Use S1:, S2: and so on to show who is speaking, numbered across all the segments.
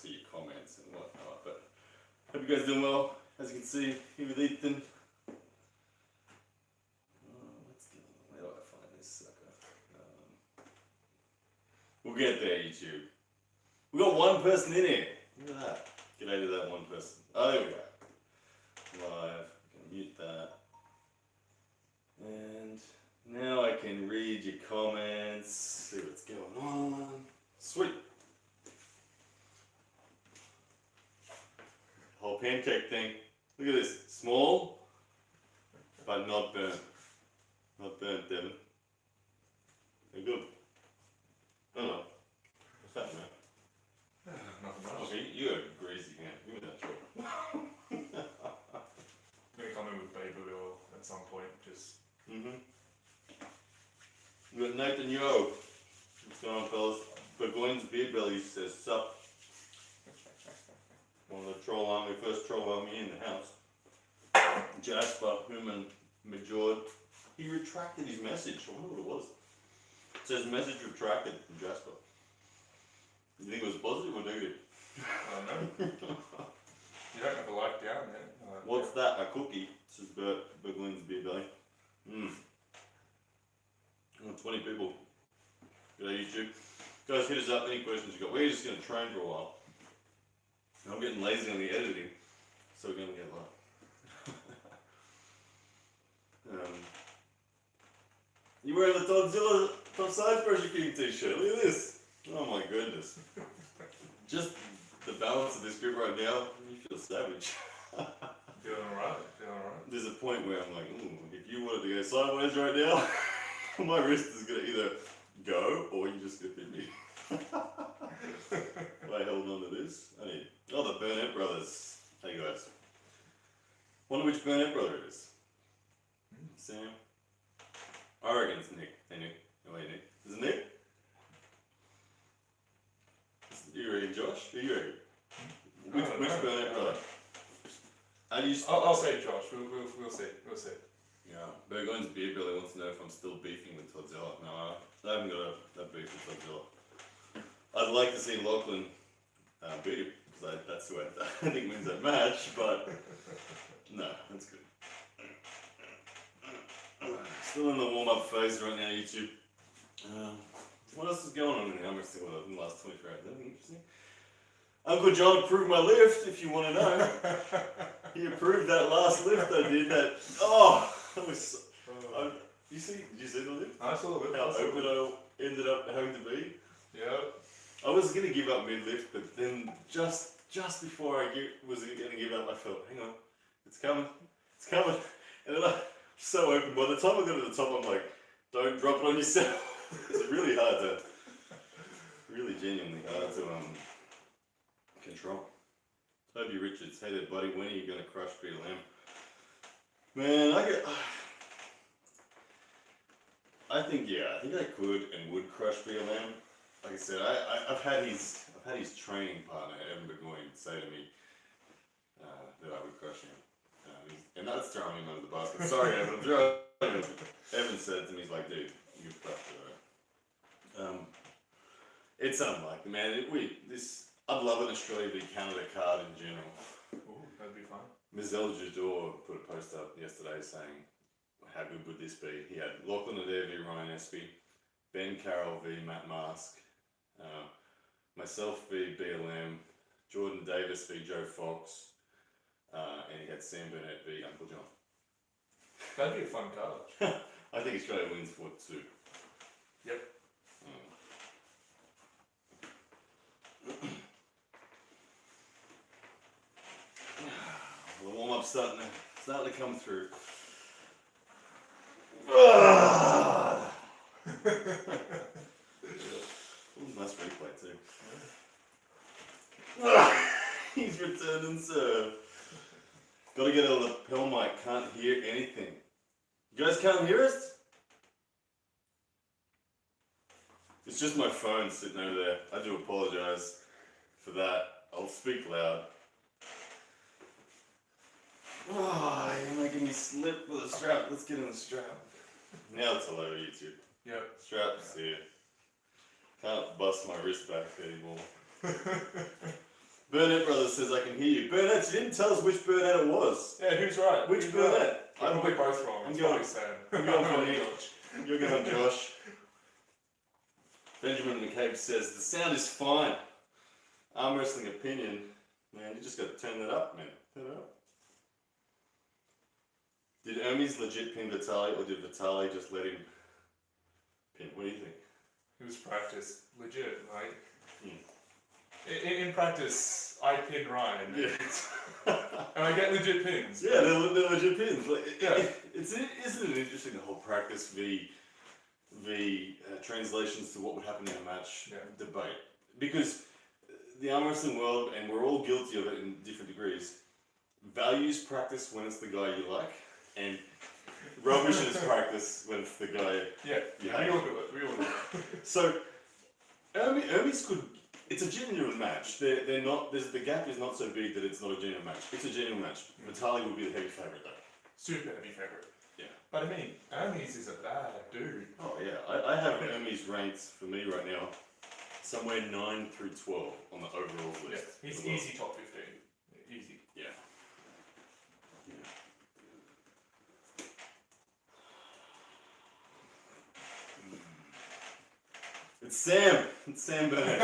S1: see your comments and whatnot. But hope you guys doing well. As you can see, here with Ethan. Where do I find this sucker? We'll get there, YouTube. We got one person in here. Look at that. G'day to that one person. Oh, there we go. Live. I'm gonna mute that. And now I can read your comments, see what's going on. Sweet. Whole pancake thing. Look at this. Small, but not burnt. Not burnt, Devin. They're good. Oh, what's that, man?
S2: Nothing much.
S1: Okay, you have a greasy hand. Give me that job.
S2: I'm gonna come in with baby oil at some point. Just.
S1: You got Nathan Yo. What's going on, fellas? Burgoyne's Beer Belly says, sup. One of the troll army, first troll army in the house. Jasper, Human, Majord. He retracted his message. I wonder what it was. It says message retracted from Jasper. You think it was positive or negative?
S2: I don't know. You don't have a like down there.
S1: What's that? A cookie? This is Burgoyne's Beer Belly. 20 people. G'day, YouTube. Guys, hit us up. Any questions you got? We're just going to train for a while. I'm getting lazy on the editing, so we're going to get live. You wearing the Godzilla Top Side Pressure King t-shirt? Look at this. Oh my goodness. Just the balance of this grip right now, you feel savage.
S2: Feeling alright.
S1: There's a point where I'm like, ooh, if you wanted to go sideways right now, my wrist is going to either go or you're just going to hit me. I held on to this. The Burnett brothers. Hey guys. Wonder which Burnett brother it is. Sam? I reckon it's Nick. Hey Nick. Oh wait, Nick. Is it Nick? You reckon Josh? Who you reckon? Which Burnett brother?
S2: I'll say Josh. We'll see.
S1: Yeah. Burgoyne's Beer Belly wants to know if I'm still beefing with Todzilla. No, I haven't got a beef with Todzilla. I'd like to see Lachlan beat him, because that's who I think wins that match, but no, that's good. Still in the warm-up phase right now, YouTube. What else is going on in here? I'm still in the last 24 hours. Anything interesting? Uncle John approved my lift, if you want to know. He approved that last lift I did. That was. Did you see the lift?
S2: I saw the lift.
S1: How open I ended up having to be.
S2: Yeah.
S1: I was gonna give up mid-lift, but then just before I was gonna give up, I felt, hang on, it's coming, and then I'm so open. By the time I got to the top, I'm like, don't drop it on yourself. It's really genuinely hard to control. Toby Richards, hey there, buddy. When are you gonna crush BLM? Man, I think I could and would crush BLM. Like I said, I've had his training partner, Evan Burgoyne, say to me that I would crush him. And that's throwing him under the bus. But sorry, Evan, I'm throwing him. Evan said to me, he's like, dude, you crush it. It's unlikely, man. I'd love an Australia v Canada card in general.
S2: Ooh, that'd be fun.
S1: Mizel Jador put a post up yesterday saying, how good would this be? He had Lachlan Adair v Ryan Espy, Ben Carroll v Matt Mask, myself v BLM, Jordan Davis v Joe Fox, and he had Sam Burnett v Uncle John.
S2: That'd be a fun card.
S1: I think Australia wins 4-2.
S2: Yep.
S1: The warm-up's starting to come through. Nice replay too. He's returned and served. Gotta get a lapel mic, can't hear anything. You guys can't hear us? It's just my phone sitting over there. I do apologise for that. I'll speak loud. Oh, you're making me slip with a strap. Let's get in the strap. Now it's all over YouTube.
S2: Yep.
S1: Strap's here. Can't bust my wrist back anymore. Burnett Brothers says I can hear you. Burnett, you didn't tell us which Burnett it was.
S2: Yeah, who's right?
S1: Which
S2: Who's
S1: Burnett?
S2: Right? We're probably both wrong.
S1: I'm
S2: It's
S1: going-
S2: probably Sam.
S1: I'm going for
S2: I'm
S1: Nick.
S2: George.
S1: You're going Josh. Benjamin McCabe says the sound is fine. Arm wrestling opinion. Man, you just got to turn that up, man. Turn it up. Did Hermes legit pin Vitali, or did Vitali just let him pin? What do you think?
S2: It was practice. Legit, like.
S1: Hmm.
S2: In practice, I pin Ryan.
S1: Yeah.
S2: And I get legit pins.
S1: Yeah, they're legit pins. Like,
S2: Yeah.
S1: Isn't it interesting, the whole practice v translations to what would happen in a match debate? Because the arm wrestling world, and we're all guilty of it in different degrees, values practice when it's the guy you like, and rubbishes practice when it's the guy
S2: Yeah,
S1: you
S2: we
S1: hate.
S2: all do it. We all do it.
S1: So, Hermes could. It's a genuine match. They're not. The gap is not so big that it's not a genuine match. It's a genuine match. Vitali would be the heavy favorite though.
S2: Super heavy favourite.
S1: Yeah.
S2: But I mean, Hermes is a bad dude.
S1: Oh yeah, I have Hermes ranked for me right now somewhere 9 through 12 on the overall
S2: Yeah,
S1: list.
S2: he's
S1: of the world.
S2: easy top 15. Easy.
S1: Yeah. It's Sam. It's Sam Burnett.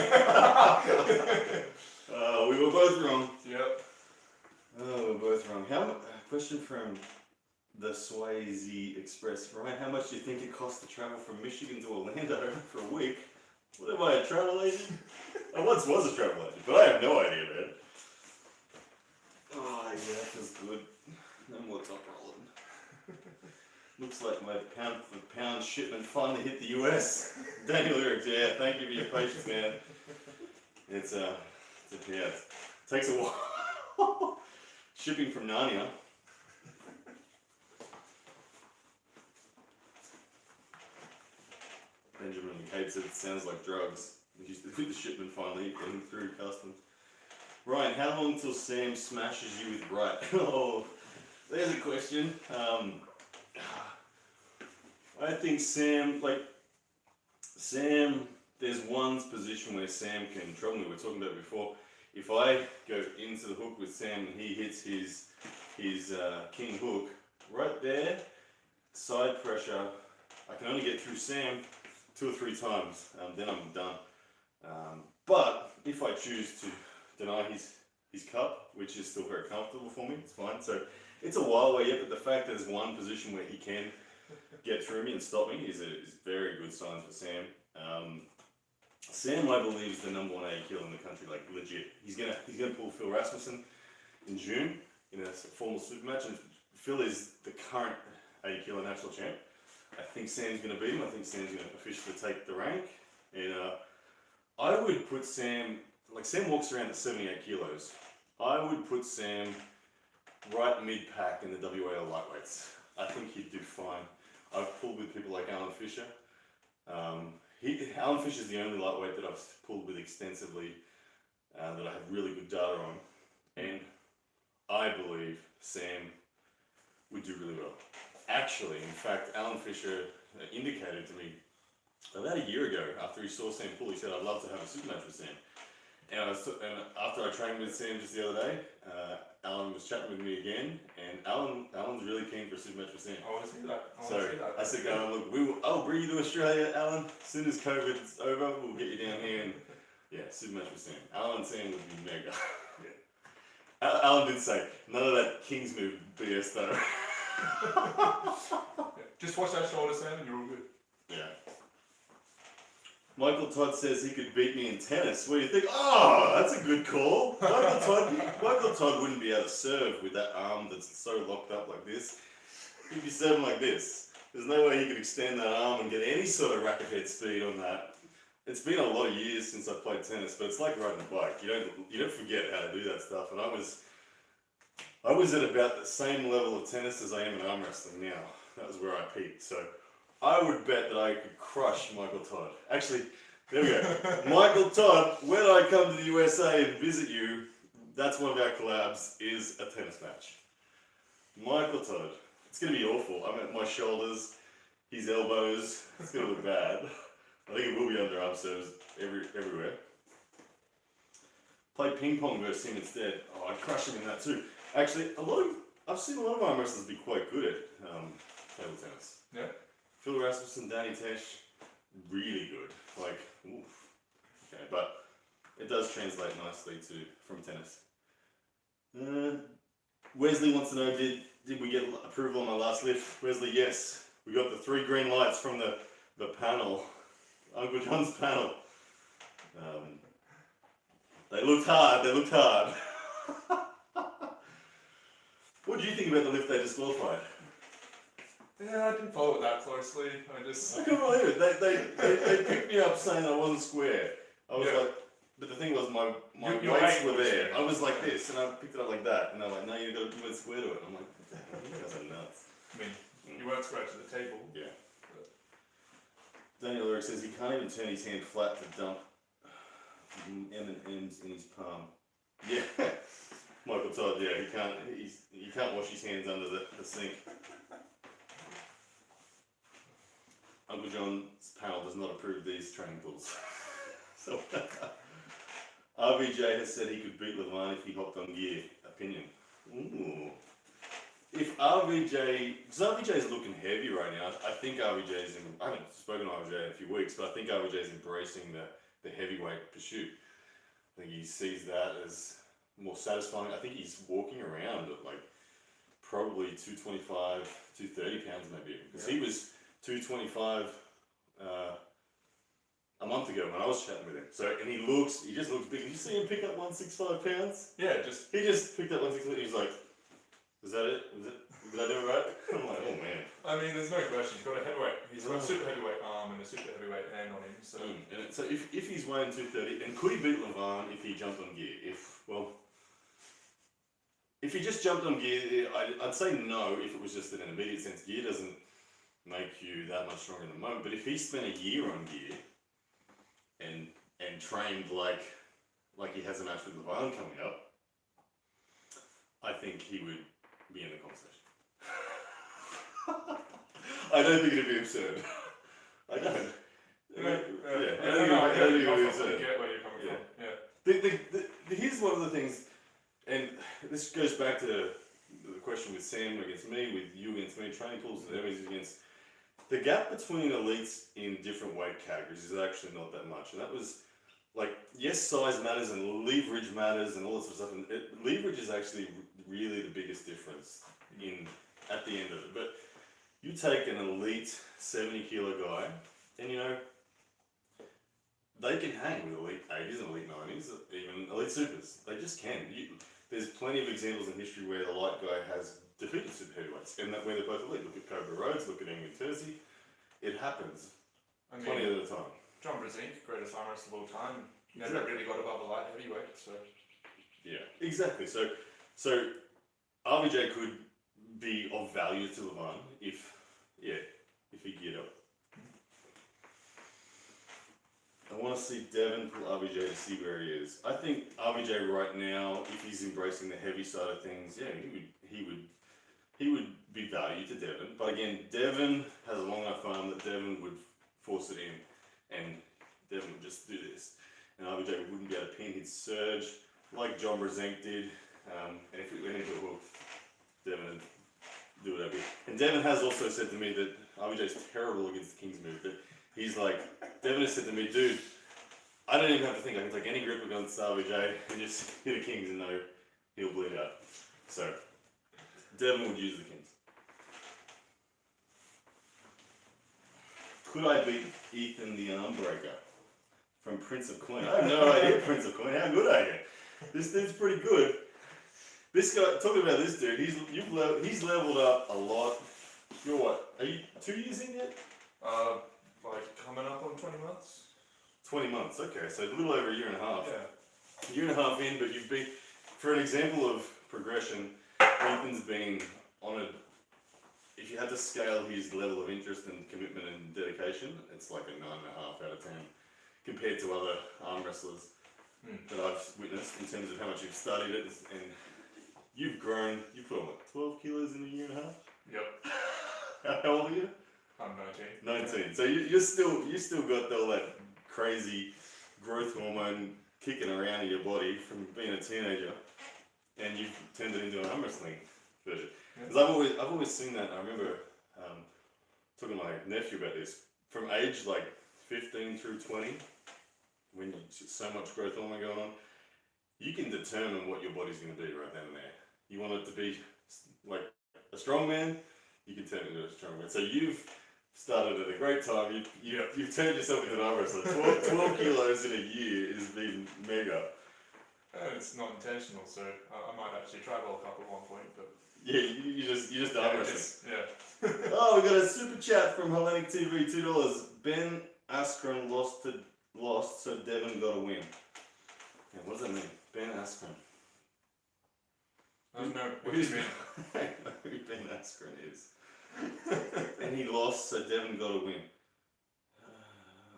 S1: We were both wrong.
S2: Yep.
S1: Oh, we're both wrong. Question from the Swayze Express. Ryan, how much do you think it costs to travel from Michigan to Orlando for a week? What am I, a travel agent? I once was a travel agent, but I have no idea, man. Oh, yeah, that feels good. No more top rolling. Looks like my pound for pound shipment finally hit the US. Daniel Lyrics, yeah, thank you for your patience, man. It's yeah, it takes a while. Shipping from Narnia. Benjamin McCabe said it sounds like drugs. The shipment finally getting through customs. Ryan, how long till Sam smashes you with right? Oh, there's a question. I think Sam, there's one position where Sam can trouble me. We were talking about it before. If I go into the hook with Sam and he hits his king hook, right there, side pressure, I can only get through Sam 2 or 3 times, then I'm done. But if I choose to deny his cup, which is still very comfortable for me, it's fine. So it's a while away yet, but the fact that there's one position where he can get through me and stop me is very good signs for Sam. Sam, I believe, is the #1 80 kilo in the country, like legit. He's gonna pull Phil Rasmussen in June in a formal super match, and Phil is the current 80 kilo national champ. I think Sam's gonna beat him. I think Sam's gonna officially take the rank, and I would put Sam, like Sam walks around at 78 kilos. I would put Sam right mid-pack in the WAL lightweights. I think he'd do fine. I've pulled with people like Alan Fisher. Alan Fisher is the only lightweight that I've pulled with extensively that I have really good data on, and I believe Sam would do really well. Actually, in fact, Alan Fisher indicated to me about a year ago, after he saw Sam Pulley, he said, I'd love to have a super match with Sam. And after I trained with Sam just the other day, Alan was chatting with me again, and Alan's really keen for a super match with Sam.
S2: I want to see that.
S1: So I said, look, I'll bring you to Australia, Alan. As soon as COVID's over, we'll get you down here and super match with Sam. Alan and Sam would be mega. Alan did say, none of that King's move BS though.
S2: Just watch that shoulder, Sam, and you're all good.
S1: Yeah. Michael Todd says he could beat me in tennis. What do you think? Oh, that's a good call. Michael Todd wouldn't be able to serve with that arm that's so locked up like this. He'd be serving like this. There's no way he could extend that arm and get any sort of racket head speed on that. It's been a lot of years since I played tennis, but it's like riding a bike. You don't forget how to do that stuff. And I was at about the same level of tennis as I am in arm wrestling now. That was where I peaked. So I would bet that I could crush Michael Todd. Actually, there we go. Michael Todd, when I come to the USA and visit you, that's one of our collabs, is a tennis match. Michael Todd. It's going to be awful. I'm at my shoulders, his elbows. It's going to look bad. I think it will be underarm serves everywhere. play ping pong versus him instead, oh, I'd crush him in that too. Actually, I've seen a lot of arm wrestlers be quite good at table tennis.
S2: Yeah.
S1: Phil Rasmussen, Danny Tesh, really good. Like, oof. Okay, but it does translate nicely from tennis. Wesley wants to know, did we get approval on my last lift? Wesley, yes. We got the 3 green lights from the panel, Uncle John's panel. They looked hard. What do you think about the lift they disqualified?
S2: Yeah, I didn't follow it that closely. I
S1: couldn't believe it. They picked me up saying I wasn't square. I was
S2: Yeah.
S1: like, but the thing was my
S2: Your
S1: weights
S2: ankle
S1: were
S2: was
S1: there.
S2: square.
S1: I was like this, and I picked it up like that, and they're like, no, you went square to it. I'm like, what the hell? You guys are nuts.
S2: I mean, you weren't square to the table.
S1: Yeah. Daniel Eric says he can't even turn his hand flat to dump M&M's in his palm. Yeah. Michael Todd, yeah, he can't wash his hands under the sink. Uncle John's panel does not approve these training tools. So, RVJ has said he could beat Levine if he hopped on gear. Opinion. Ooh. If RVJ, because RVJ is looking heavy right now, I think RVJ is I haven't spoken to RVJ in a few weeks, but I think RVJ is embracing the heavyweight pursuit. I think he sees that as more satisfying. I think he's walking around at like probably 225, 230 pounds maybe, because he was 225 a month ago when I was chatting with him. So, and he just looks big. Did you see him pick up 165 pounds?
S2: Yeah,
S1: He just picked up 165. He's like, was that it? Did I do it right? I'm like, oh man.
S2: I mean, there's no question. He's got a heavyweight. He's got a super heavyweight arm and a super heavyweight hand on him. So,
S1: So if he's weighing 230, and could he beat Levine if he jumped on gear? If he just jumped on gear, I'd say no if it was just in an immediate sense. Gear doesn't make you that much stronger in the moment. But if he spent a year on gear and trained like he has a match with Levine coming up, I think he would be in the conversation. I don't think it'd be absurd. I don't.
S2: I get where you're coming from. Yeah.
S1: Here's one of the things, and this goes back to the question with Sam against me, with you against me, training tools and everything against. The gap between elites in different weight categories is actually not that much, and that was like, yes, size matters and leverage matters and all that sort of stuff, and leverage is actually really the biggest difference at the end of it. But you take an elite 70-kilo guy, and they can hang with elite 80s and elite 90s, even elite supers. They just can. There's plenty of examples in history where the light guy has defeated super heavyweights, and where they're both elite. Look at Cobra Rhodes, look at England Terzi. It happens.
S2: I mean,
S1: plenty of the time.
S2: John Brzezinski, greatest arm wrestler of all time, never really got above a light heavyweight. So
S1: yeah, exactly. So RVJ could be of value to Levine if he geared up. I want to see Devin pull RVJ to see where he is. I think RVJ right now, if he's embracing the heavy side of things, yeah, he would be value to Devin. But again, Devin has a long enough arm that Devin would force it in, and Devin would just do this. And RVJ wouldn't be able to pin, he'd surge like John Brzezinski did. And if it went into a hook, Devin would do whatever. And Devin has also said to me that RVJ's terrible against the King's move, but he's like, Devin has said to me, dude, I don't even have to think. I can take any grip against RVJ and just hit a Kings and know he'll bleed out. So, Devin would use the Kings. Could I beat Ethan the Armbreaker from Prince of Queen? I have no idea, Prince of Queen. How good are you? This dude's pretty good. This guy, talking about this dude, he's leveled up a lot. You're what? Are you 2 years in yet?
S2: Like coming up on 20 months.
S1: 20 months, okay, so a little over a year and a half.
S2: Yeah.
S1: Year and a half in, but you've been, for an example of progression, Ethan's been on a, if you had to scale his level of interest and commitment and dedication, it's like a 9.5 out of 10 compared to other arm wrestlers that I've witnessed in terms of how much you've studied it, and you've grown, you've put on what, 12 kilos in a year and a half?
S2: Yep.
S1: How old are you?
S2: I'm 19.
S1: 19. So you still got all that crazy growth hormone kicking around in your body from being a teenager, and you've turned it into an arm wrestling version. Because I've always seen that. I remember talking to my nephew about this. From age like 15 through 20, when so much growth hormone going on, you can determine what your body's going to be right then and there. You want it to be like a strong man, you can turn it into a strong man. So you've started at a great time. You've turned yourself into an arm wrestler. 12 kilos in a year has been mega.
S2: It's not intentional, so I might actually try World Cup at one point, but
S1: Yeah, you just arm wrestling.
S2: Yeah.
S1: Oh, we got a super chat from Hellenic TV, $2. Ben Askren lost, so Devon got a win. Yeah, what does that mean? Ben Askren.
S2: I don't know what you mean.
S1: I know who Ben Askren is. And he lost, so Devon got a win.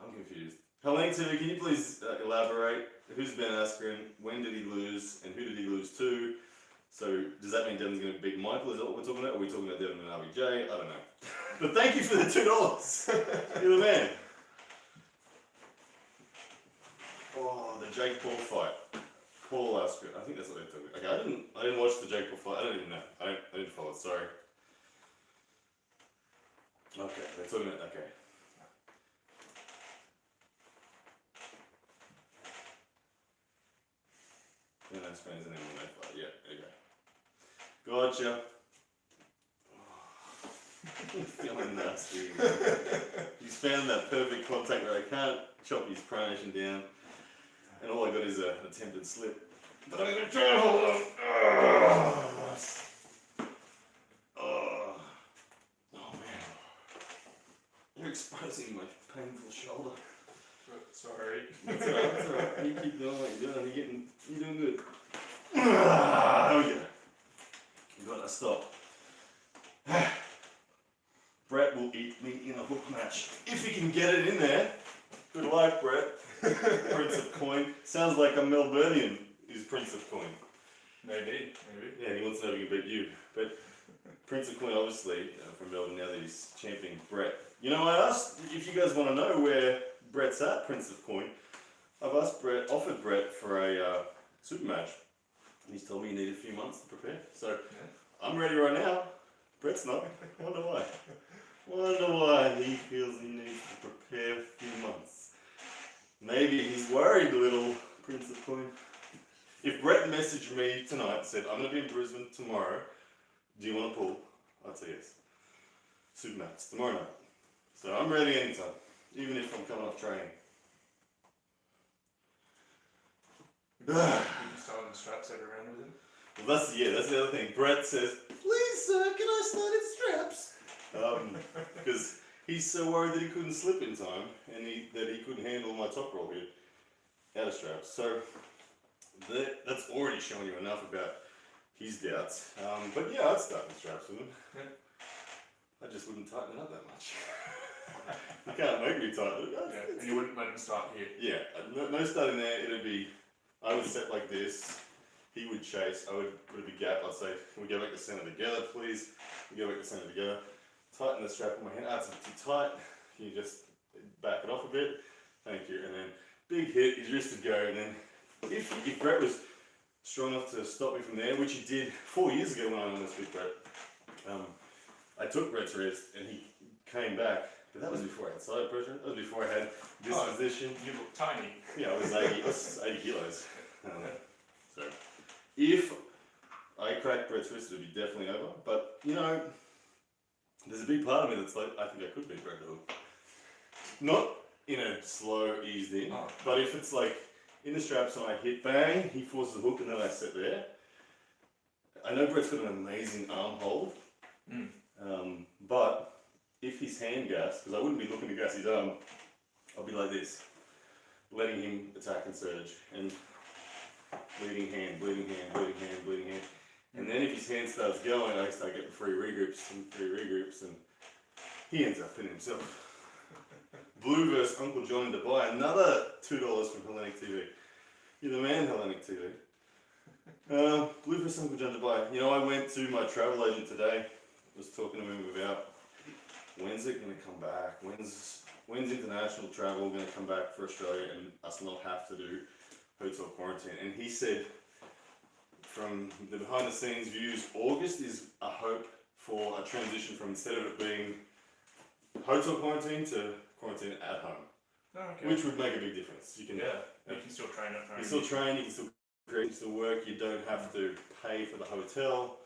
S1: I'm confused. Hellenic TV, can you please elaborate? Who's Ben Askren? When did he lose? And who did he lose to? So, does that mean Devon's going to beat Michael? Is that what we're talking about? Or are we talking about Devon and RBJ? I don't know. But thank you for the $2. You're the man. Oh, the Jake Paul fight. Paul Askren. I think that's what they're talking about. Okay, I didn't watch the Jake Paul fight. I don't even know. I didn't follow it. Sorry. Okay, they're talking about. Okay. Ben Askren is an MMA fight. Yeah. Okay. Gotcha. I'm feeling nasty. He's found that perfect contact where I can't chop his pronation down, and all I got is an attempted slip. But I'm gonna try to hold on. Oh man, you're exposing my painful shoulder.
S2: Sorry.
S1: That's alright. That's alright. You keep doing what you're doing. You're doing good. There we go. You gotta stop. Brett will eat me in a hook match. If he can get it in there. Good luck, Brett. Prince of Coin. Sounds like a Melburnian is Prince of Coin.
S2: Maybe.
S1: Yeah, he wants to know if he can beat you. But Prince of Coin, obviously, from Melbourne, now that he's championing Brett. You know, I asked if you guys want to know where Brett's at, Prince of Coin. I've offered Brett for a super match. And he's told me he needed a few months to prepare. So, I'm ready right now. Brett's not. Wonder why. Wonder why he feels he needs to prepare a few months. Maybe he's worried, little Prince of Coin. If Brett messaged me tonight and said, I'm going to be in Brisbane tomorrow, do you want to pull? I'd say yes. Super match, tomorrow night. So I'm ready anytime, even if I'm coming off training.
S2: You can start on the straps every round with him.
S1: Well, that's the other thing. Brett says, please sir, can I start in straps? Because he's so worried that he couldn't slip in time, and that he couldn't handle my top roll here out of straps. So that's already showing you enough about his doubts. But yeah, I'd start in straps with him.
S2: Yeah.
S1: I just wouldn't tighten it up that much. You can't make me tighten it.
S2: Yeah, and you wouldn't let him start here.
S1: Yeah, no starting there. I would set like this. He would chase. I would put a big gap. I'd say, can we go back to center together, please? We go back to center together. Tighten the strap on my hand. It's too tight. Can you just back it off a bit? Thank you. And then big hit. His wrist would go. And then if Brett was strong enough to stop me from there, which he did 4 years ago when I won this with Brett, I took Brett's wrist and he came back. But that was before I had side pressure. That was before I had this position.
S2: You look tiny.
S1: Yeah, I was 80 kilos. So if I cracked Brett's wrist, it would be definitely over. But, you know, there's a big part of me that's like, I think I could beat Brett the hook. Not in a slow, eased in, but if it's like in the straps and I hit bang, he forces the hook and then I sit there. I know Brett's got an amazing arm hold, but if his hand gaps, because I wouldn't be looking to gas his arm, I'll be like this, letting him attack and surge, and bleeding hand. And then if his hand starts going, I start getting free regroups, and he ends up hitting himself. Blue versus Uncle John in Dubai, another $2 from Hellenic TV. You're the man, Hellenic TV. Blue versus Uncle John Dubai. You know, I went to my travel agent today, was talking to him about when's it going to come back, when's international travel going to come back for Australia and us not have to do hotel quarantine, and he said, from the behind the scenes views, August is a hope for a transition from instead of it being hotel quarantine to quarantine at home,
S2: Oh, okay.
S1: which would make a big difference. You can
S2: You can still train at home.
S1: you still train, you can still create, you can still work. You don't have to pay for the hotel.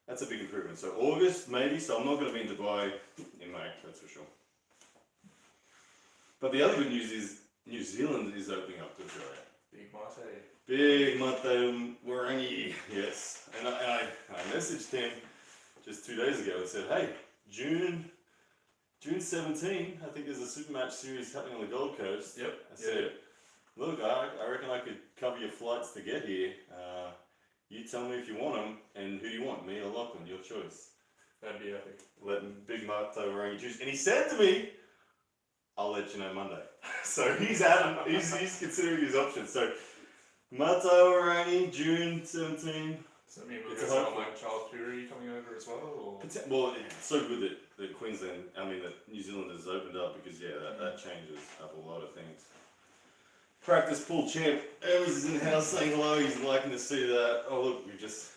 S1: That's a big improvement. So August maybe. So I'm not going to be in Dubai in May. That's for sure. But the other good news is New Zealand is opening up to Australia.
S2: Big mate.
S1: Big Mate Warangi, yes. And I messaged him just 2 days ago and said, hey, June 17, I think there's a super match series happening on the Gold Coast.
S2: Yep.
S1: I said, look, I reckon I could cover your flights to get here. You tell me if you want them, and who do you want, me or Lachlan, your choice.
S2: That'd be epic.
S1: Let Big Mate Warangi choose. And he said to me, I'll let you know Monday. So he's considering his options. So Mate Warangi, June 17.
S2: Does that mean we'll
S1: It's
S2: get
S1: a
S2: someone
S1: hope.
S2: like Charles Pury coming over as well? Or?
S1: Well, it's so good that Queensland, that New Zealand has opened up because that changes up a lot of things. Practice pool champ, Hermes is in the house saying hello. He's liking to see that. Oh look, he just.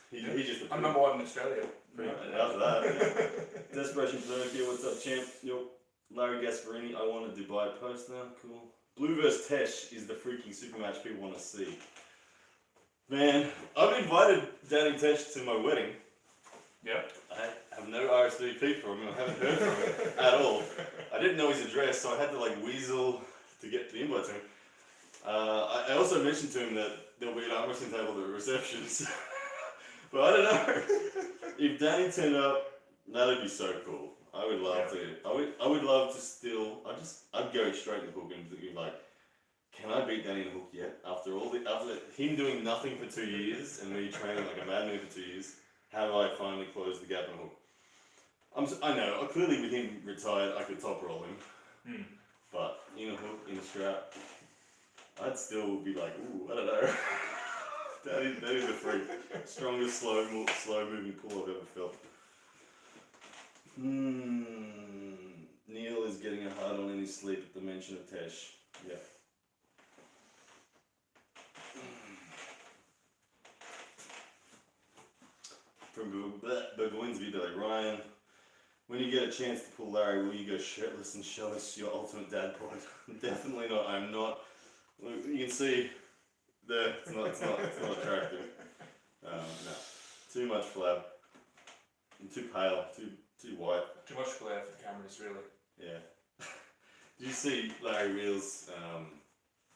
S2: I'm number one in Australia.
S1: After that, Desperation Pinocchio, what's up, champ? Yo, Larry Gasparini, I want a Dubai post now. Cool. Blue vs Tesh is the freaking super match people want to see. Man, I've invited Danny Tesh to my wedding.
S2: Yep.
S1: I have no RSVP from him. I haven't heard from him at all. I didn't know his address, so I had to weasel to get the invite to him. I also mentioned to him that there'll be an arm wrestling table at the receptions. But I don't know. If Danny turned up, that'd be so cool. I would love to. I would love to still. I'd go straight to the hook and be like, can I beat Danny in the hook yet? After him doing nothing for 2 years and me training like a madman for 2 years, have I finally closed the gap in the hook? I know. Clearly, with him retired, I could top roll him. But in a hook, in a strap, I'd still be like, ooh, I don't know. that is a freak. Strongest slow moving pull I've ever felt. Neil is getting a hard on in his sleep at the mention of Tesh. Yeah. From Bergwinsby, they're like, Ryan, when you get a chance to pull Larry, will you go shirtless and show us your ultimate dad bod? Definitely not. I'm not. Look, you can see there. It's not attractive. No, too much flab. I'm too pale. Too white.
S2: Too much glare for the cameras, really.
S1: Yeah. Did you see Larry Reels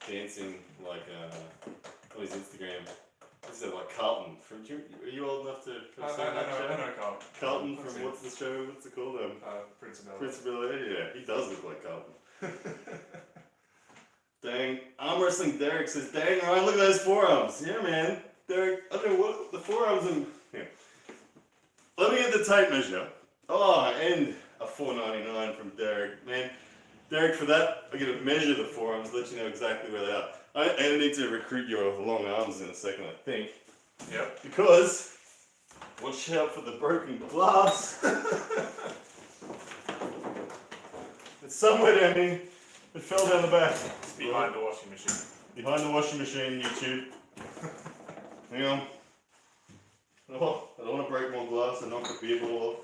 S1: dancing on his Instagram? This is like Carlton from. Are you old enough to have seen that show?
S2: I know Carlton.
S1: Carlton from what's the show? What's it called?
S2: Prince of Bel-Air.
S1: Prince of Bel-Air. Yeah, he does look like Carlton. Dang, arm wrestling Derek says, dang Ryan, look at those forearms. Yeah, man. Derek, I don't know what the forearms and. Yeah. Let me get the tape measure. Oh, and a $4.99 from Derek. Man, Derek, for that, I'm going to measure the forearms, let you know exactly where they are. I need to recruit your long arms in a second, I think.
S2: Yep.
S1: Because, watch out for the broken glass. It's somewhere down here. It fell down the back.
S2: It's behind the washing machine.
S1: Behind the washing machine, YouTube. Hang on. Oh, I don't want to break more glass and knock the beer ball off.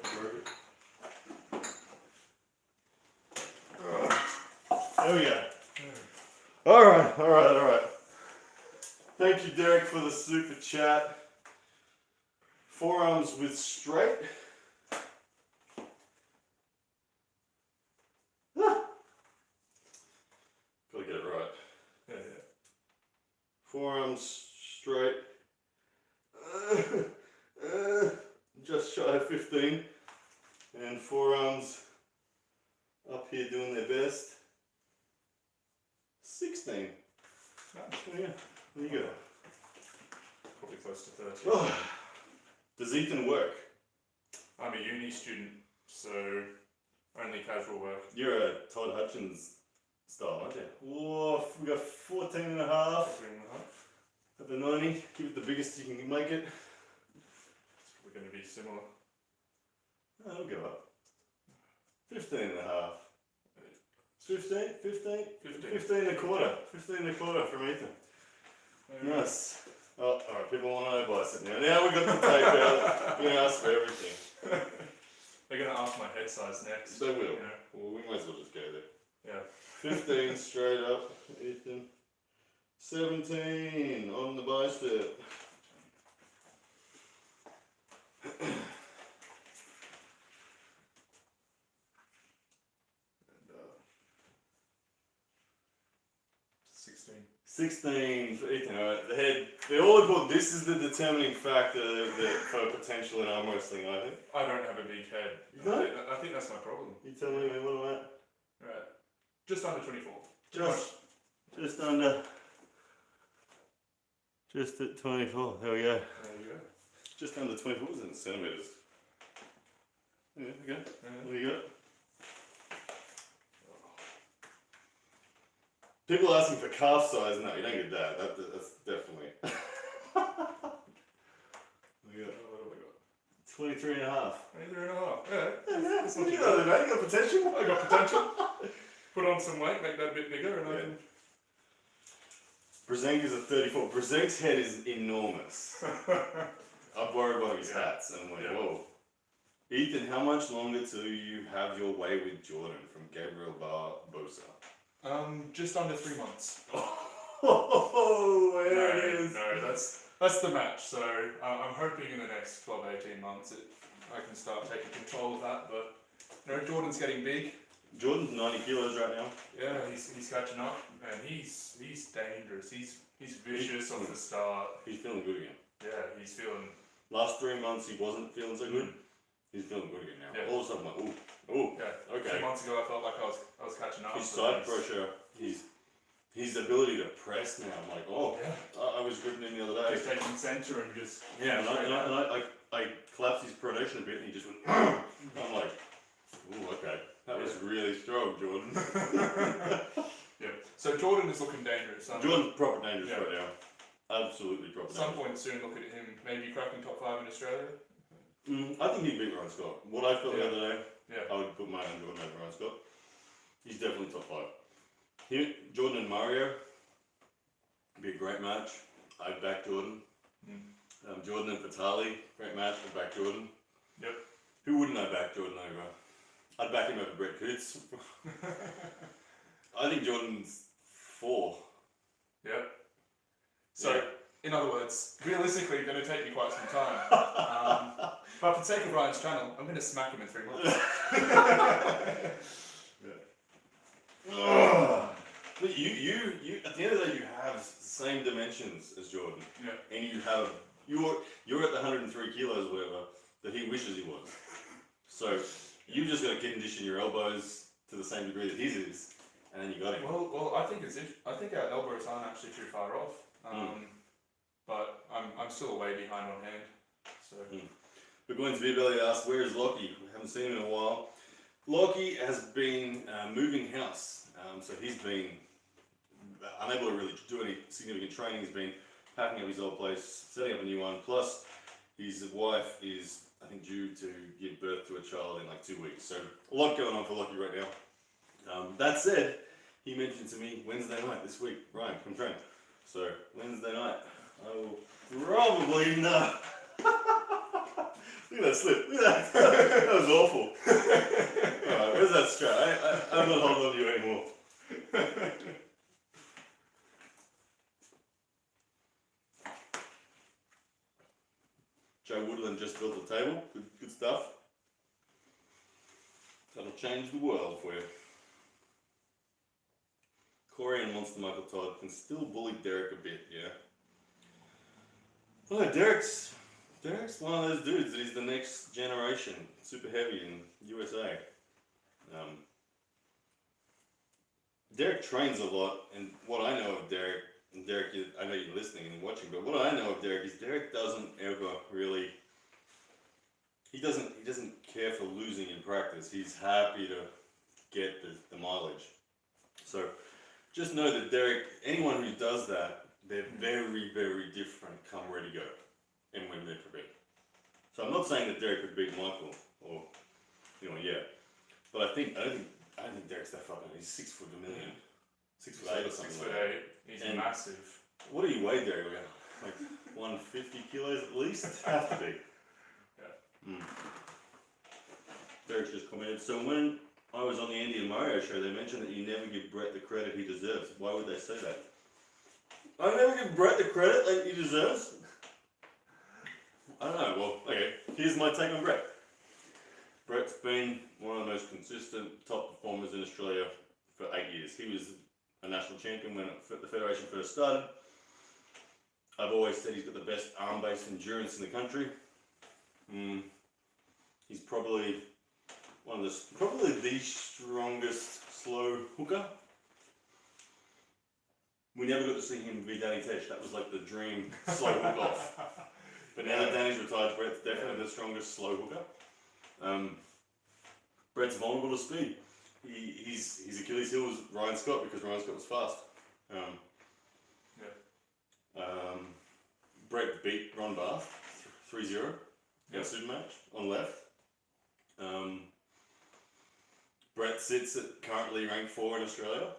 S1: There we go. Alright. Thank you, Derek, for the super chat. Forearms with straight. Gotta get it right.
S2: Yeah.
S1: Forearms straight. Just shy of 15. And forearms up here doing their best. 16.
S2: Nice.
S1: Yeah, there you go.
S2: Probably close to 30.
S1: Oh. Does Ethan work?
S2: I'm a uni student, so only casual work.
S1: You're a Todd Hutchins style, aren't you? Whoa, we got 14 and a half.
S2: 14 and a half.
S1: At the 90, give it the biggest you can make it.
S2: It's probably going to be similar.
S1: Oh, it'll go up. 15 and a half. 15 and a quarter. 15 and a quarter from Ethan. Nice. Oh, alright, people want to know bicep now. Now we got the tape out. You're going to ask for everything.
S2: They're going to ask my head size next.
S1: They will.
S2: You know?
S1: Well, we might as well just go there.
S2: Yeah.
S1: 15 straight up, Ethan. 17 on the bicep.
S2: And, 16.
S1: 16 for Ethan. Alright, the head. They're all important. This is the determining factor that for potential in arm wrestling, I think.
S2: I don't have a big head.
S1: You don't?
S2: I think that's my problem.
S1: You tell me what am I at?
S2: Right. Just under 24.
S1: Just under. Just at 24. There we go.
S2: There you go.
S1: Just under 24 in centimeters. Yeah, okay.
S2: Yeah.
S1: There you go. People asking for calf size. No, you don't get that. That's definitely. We got
S2: What have I got?
S1: 23 and a half.
S2: 23 and a half. Yeah.
S1: That's not too bad, mate. You got potential.
S2: I got potential. Put on some weight, make that a bit bigger, and I can.
S1: Brzezinski's at 34. Brzezinski's head is enormous. I'm worried about his hats, and I'm like, whoa. Ethan, how much longer till you have your way with Jordan from Gabriel Barbosa?
S2: Just under 3 months.
S1: Oh, there it is.
S2: No, that's the match. So I'm hoping in the next 12, 18 months I can start taking control of that. But you know, Jordan's getting big.
S1: Jordan's 90 kilos right now.
S2: Yeah, he's catching up, and he's dangerous. He's vicious off the start.
S1: He's feeling good again.
S2: Yeah, he's feeling.
S1: Last 3 months he wasn't feeling so good. He's feeling good again now.
S2: Yeah.
S1: All of a sudden, I'm like, ooh,
S2: Yeah.
S1: okay.
S2: 2 months ago I felt like I was catching up.
S1: His side pressure, his ability to press now. I'm like, oh,
S2: Yeah.
S1: I was gripping him the other day.
S2: Just taking center and just.
S1: Yeah, and I collapsed his pronation a bit, and he just went. I'm like, ooh, okay, that was really strong, Jordan.
S2: Yeah. So Jordan is looking dangerous.
S1: Jordan's proper dangerous right now. Absolutely proper.
S2: At some point soon, look at him maybe cracking top 5 in Australia.
S1: I think he'd beat Ryan Scott. What I felt the other day,
S2: Yeah.
S1: I would put my hand Jordan over Ryan Scott. He's definitely top 5. Jordan and Mario, be a great match. I'd back Jordan. Jordan and Vitali, great match. I'd back Jordan.
S2: Yep.
S1: Who wouldn't I back Jordan over? I'd back him over Brett Coots. I think Jordan's 4.
S2: Yep. So, in other words, realistically, it's going to take me quite some time. But for the sake of Ryan's channel, I'm going to smack him in 3 months.
S1: But you, at the end of the day, you have the same dimensions as Jordan.
S2: Yeah.
S1: And you're at the 103 kilos or whatever that he wishes he was. So you just got to condition your elbows to the same degree that his is, and then you got him.
S2: Well, I think our elbows aren't actually too far off. But I'm still way behind on hand. So.
S1: We're going to be able to ask, where is Lockheed? We haven't seen him in a while. Lockheed has been moving house, so he's been unable to really do any significant training. He's been packing up his old place, setting up a new one. Plus, his wife is, I think, due to give birth to a child in like 2 weeks. So a lot going on for Lockheed right now. That said, he mentioned to me Wednesday night this week, Ryan, come train. So Wednesday night, I will probably know. Look at that slip. Look at that. That was awful. Alright, where's that strap? I'm not holding on to you anymore. Joe Woodland just built the table. Good stuff. That'll change the world for you. Corey and Monster Michael Todd can still bully Derek a bit, yeah? Oh, Derek's one of those dudes that is the next generation, super heavy in USA. Derek trains a lot, and what I know of Derek, and Derek, I know you're listening and watching, but what I know of Derek is Derek doesn't ever really, he doesn't care for losing in practice. He's happy to get the mileage. So just know that Derek, anyone who does that, they're very, very different come ready to go and when they're prepared. So I'm not saying that Derek could beat Michael or, but I don't think Derek's that fucking. He's 6 foot a million, 6'8" or something.
S2: 6'8".
S1: Like that.
S2: He's
S1: And
S2: massive.
S1: What do you weigh there? Like 150 kilos at least? Have to be.
S2: Yeah.
S1: Derek's just commented, so when I was on the Andy and Mario show, they mentioned that you never give Brett the credit he deserves. Why would they say that? I never give Brett the credit that he deserves? I don't know. Well, okay. Here's my take on Brett. Brett's been one of the most consistent top performers in Australia for 8 years. He was a national champion when the Federation first started. I've always said he's got the best arm-based endurance in the country. He's probably the strongest slow hooker. We never got to see him be Danny Tesh. That was like the dream slow hook off. But now that Danny's retired, Brett's definitely the strongest slow hooker. Brett's vulnerable to speed. His Achilles heel was Ryan Scott because Ryan Scott was fast. Brett beat Ron Barth 3-0 in a super match on left. Brett sits at currently ranked 4 in Australia.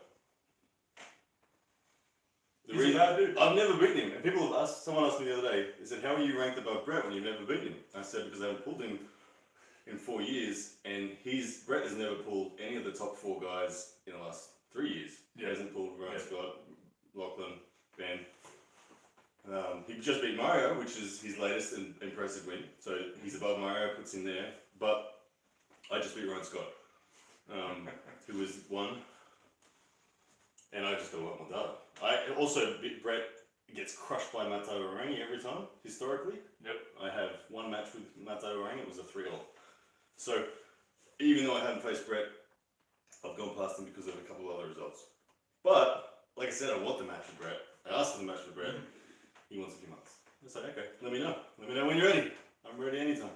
S2: He's a bad dude.
S1: I've never beaten him, and people have asked. Someone asked me the other day. They said, "How are you ranked above Brett when you've never beaten him?" I said, "Because I haven't pulled him in 4 years, and Brett has never pulled any of the top 4 guys in the last 3 years. He hasn't pulled Ryan Scott, Lachlan, Ben. He just beat Mario, which is his latest and impressive win. So he's above Mario, puts him there. But I just beat Ryan Scott, who was 1, and I just got a lot more data. I also Brett gets crushed by Matteo Orangi every time historically.
S2: Yep.
S1: I have 1 match with Matteo Orangi. It was a 3-all. So even though I haven't faced Brett, I've gone past him because of a couple of other results. But like I said, I want the match with Brett. I asked for the match with Brett. He wants a few months. I said, okay, let me know. Let me know when you're ready. I'm ready anytime.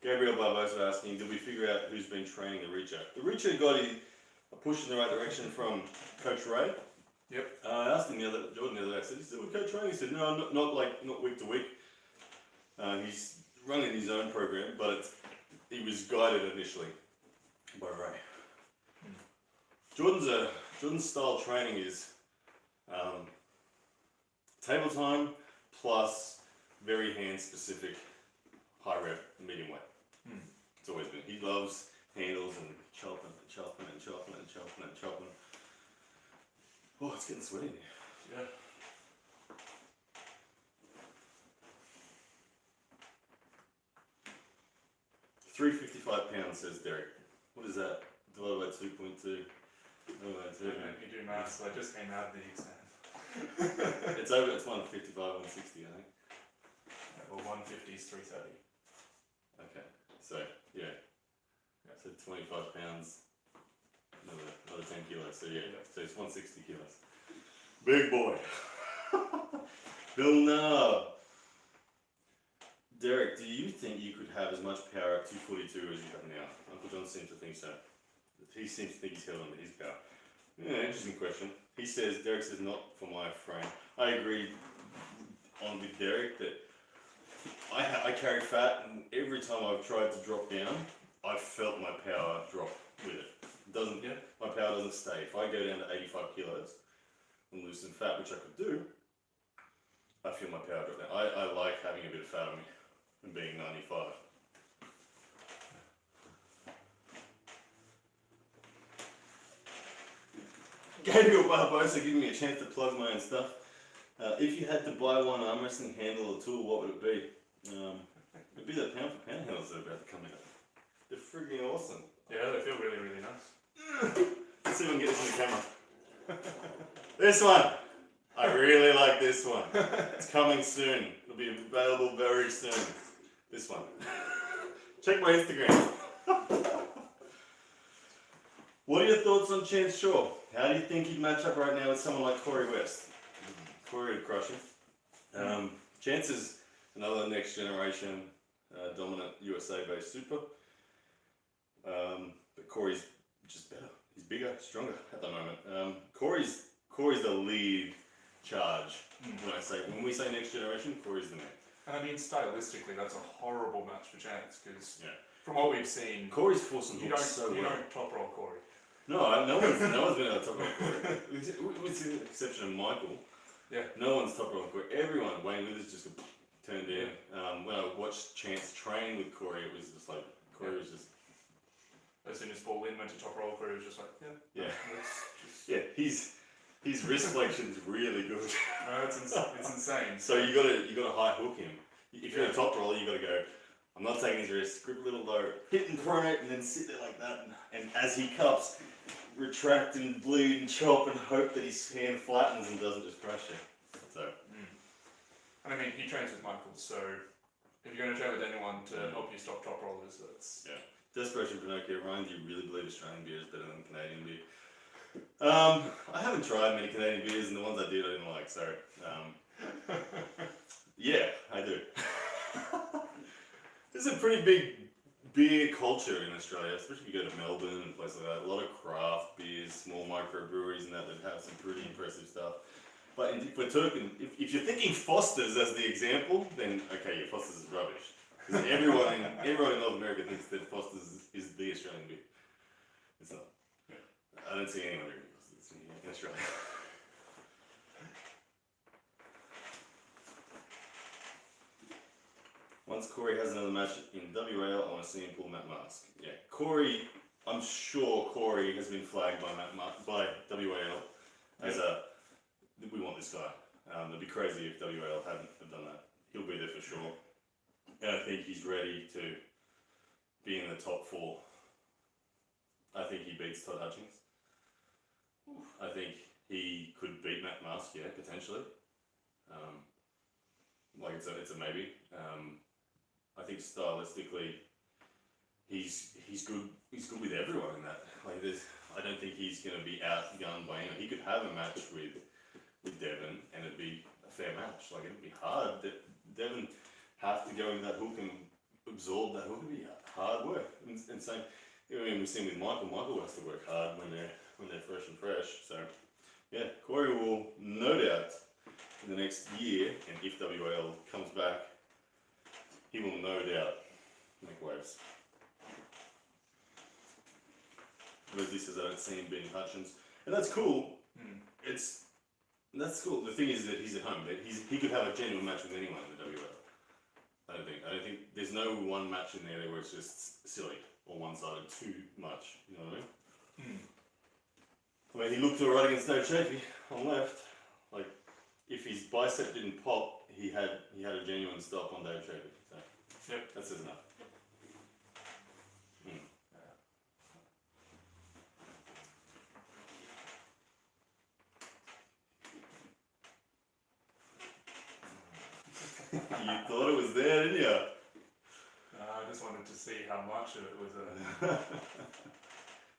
S1: Gabriel Barbosa asking, did we figure out who's been training the Reacher? The Reacher got a push in the right direction from Coach Ray.
S2: Yep.
S1: I asked him Jordan the other day, I said, is it with Coach Ray? He said, no, not week to week. He's running his own program, but he was guided initially by Ray. Jordan's style training is table time plus very hand specific high rep medium weight. It's always been. He loves handles and chopping. Oh, it's getting sweaty in here.
S2: Yeah. £355, says Derek. What is that? Divided by 2.2. You do maths, so I just came out of the exam.
S1: It's 155, 160, I think.
S2: Well, 150 is 330.
S1: Okay, so yeah. So 25 pounds, another 10 kilos. So yeah, so it's 160 kilos. Big boy. Bill Nub. Derek, do you think you could have as much power at 242 as you have now? Uncle John seems to think so. He seems to think he's held on to his power. Yeah, interesting question. He says, Derek says, not for my frame. I agree with Derek that I carry fat, and every time I've tried to drop down, I've felt my power drop with it. My power doesn't stay. If I go down to 85 kilos and lose some fat, which I could do, I feel my power drop down. I like having a bit of fat on me and being 95. Gabriel Barbosa giving me a chance to plug my own stuff. If you had to buy one arm wrestling handle or tool, what would it be? It'd be the pound for pound handles that are about to come out. They're freaking awesome.
S2: Yeah, they feel really, really nice.
S1: Let's see if I can get this in the camera. This one! I really like this one. It's coming soon. It'll be available very soon. This one. Check my Instagram. What are your thoughts on Chance Shaw? How do you think he'd match up right now with someone like Corey West? Corey would crush him. Chance is another next generation dominant USA based super. But Corey's just better. he's bigger, stronger at the moment. Corey's the lead charge. When we say next generation, Corey's the man.
S2: And I mean, stylistically, that's a horrible match for Chance because from what we've seen,
S1: Corey's forced some hooks so well.
S2: You don't top roll Corey.
S1: No one's been able to top roll Corey. With the exception of Michael.
S2: Yeah.
S1: No one's top rolling Corey. Everyone, Wayne Withers just turned in. When I watched Chance train with Corey, it was just like Corey was just.
S2: As soon as Paul Lynn went to top roll, Corey was just like,
S1: His wrist flexion's really good.
S2: No, it's insane.
S1: So you gotta high hook him. If you're a top roller, you gotta go. I'm not taking his wrist. Grip a little low, hit and pronate, and then sit there like that. And as he cups, retract and bleed and chop and hope that his hand flattens and doesn't just crush you. So.
S2: And I mean, he trains with Michael, so if you're going to train with anyone to help you stop top rollers, that's
S1: Desperation Pinocchio. Ryan, do you really believe Australian beer is better than Canadian beer? I haven't tried many Canadian beers, and the ones I did, I didn't like. So, yeah, I do. There's a pretty big beer culture in Australia, especially if you go to Melbourne and places like that. A lot of craft beers, small microbreweries, and that have some pretty impressive stuff. But if we're talking, if you're thinking Foster's as the example, then okay, Foster's is rubbish. Because everyone in North America thinks that Foster's is the Australian beer. It's not. I don't see anyone drinking Foster's in Australia. Once Corey has another match in WAL, I want to see him pull Matt Mask. Yeah, Corey, I'm sure Corey has been flagged by by WAL as we want this guy. It'd be crazy if WAL hadn't have done that. He'll be there for sure. And I think he's ready to be in the top 4. I think he beats Todd Hutchings. I think he could beat Matt Mask, potentially. It's a maybe. I think stylistically, he's good. He's good with everyone in that. I don't think he's going to be outgunned by anyone. He could have a match with Devon, and it'd be a fair match. It'd be hard. Devon have to go in that hook and absorb that hook. It'd be hard work. And same, we've seen with Michael. Michael has to work hard when they're fresh and fresh. So, yeah, Corey will no doubt in the next year, and if WAL comes back, he will no doubt make waves. Leslie says I don't see him beating Hutchins, and that's cool. That's cool. The thing is that he's at home. He could have a genuine match with anyone in the WL. I don't think there's no one match in there where it's just silly or one-sided too much. You know what I mean? He looked alright against Dave Chafee on left. If his bicep didn't pop, he had a genuine stop on Dave Chafee. So that says enough. You thought it was there, didn't you?
S2: I just wanted to see how much of it was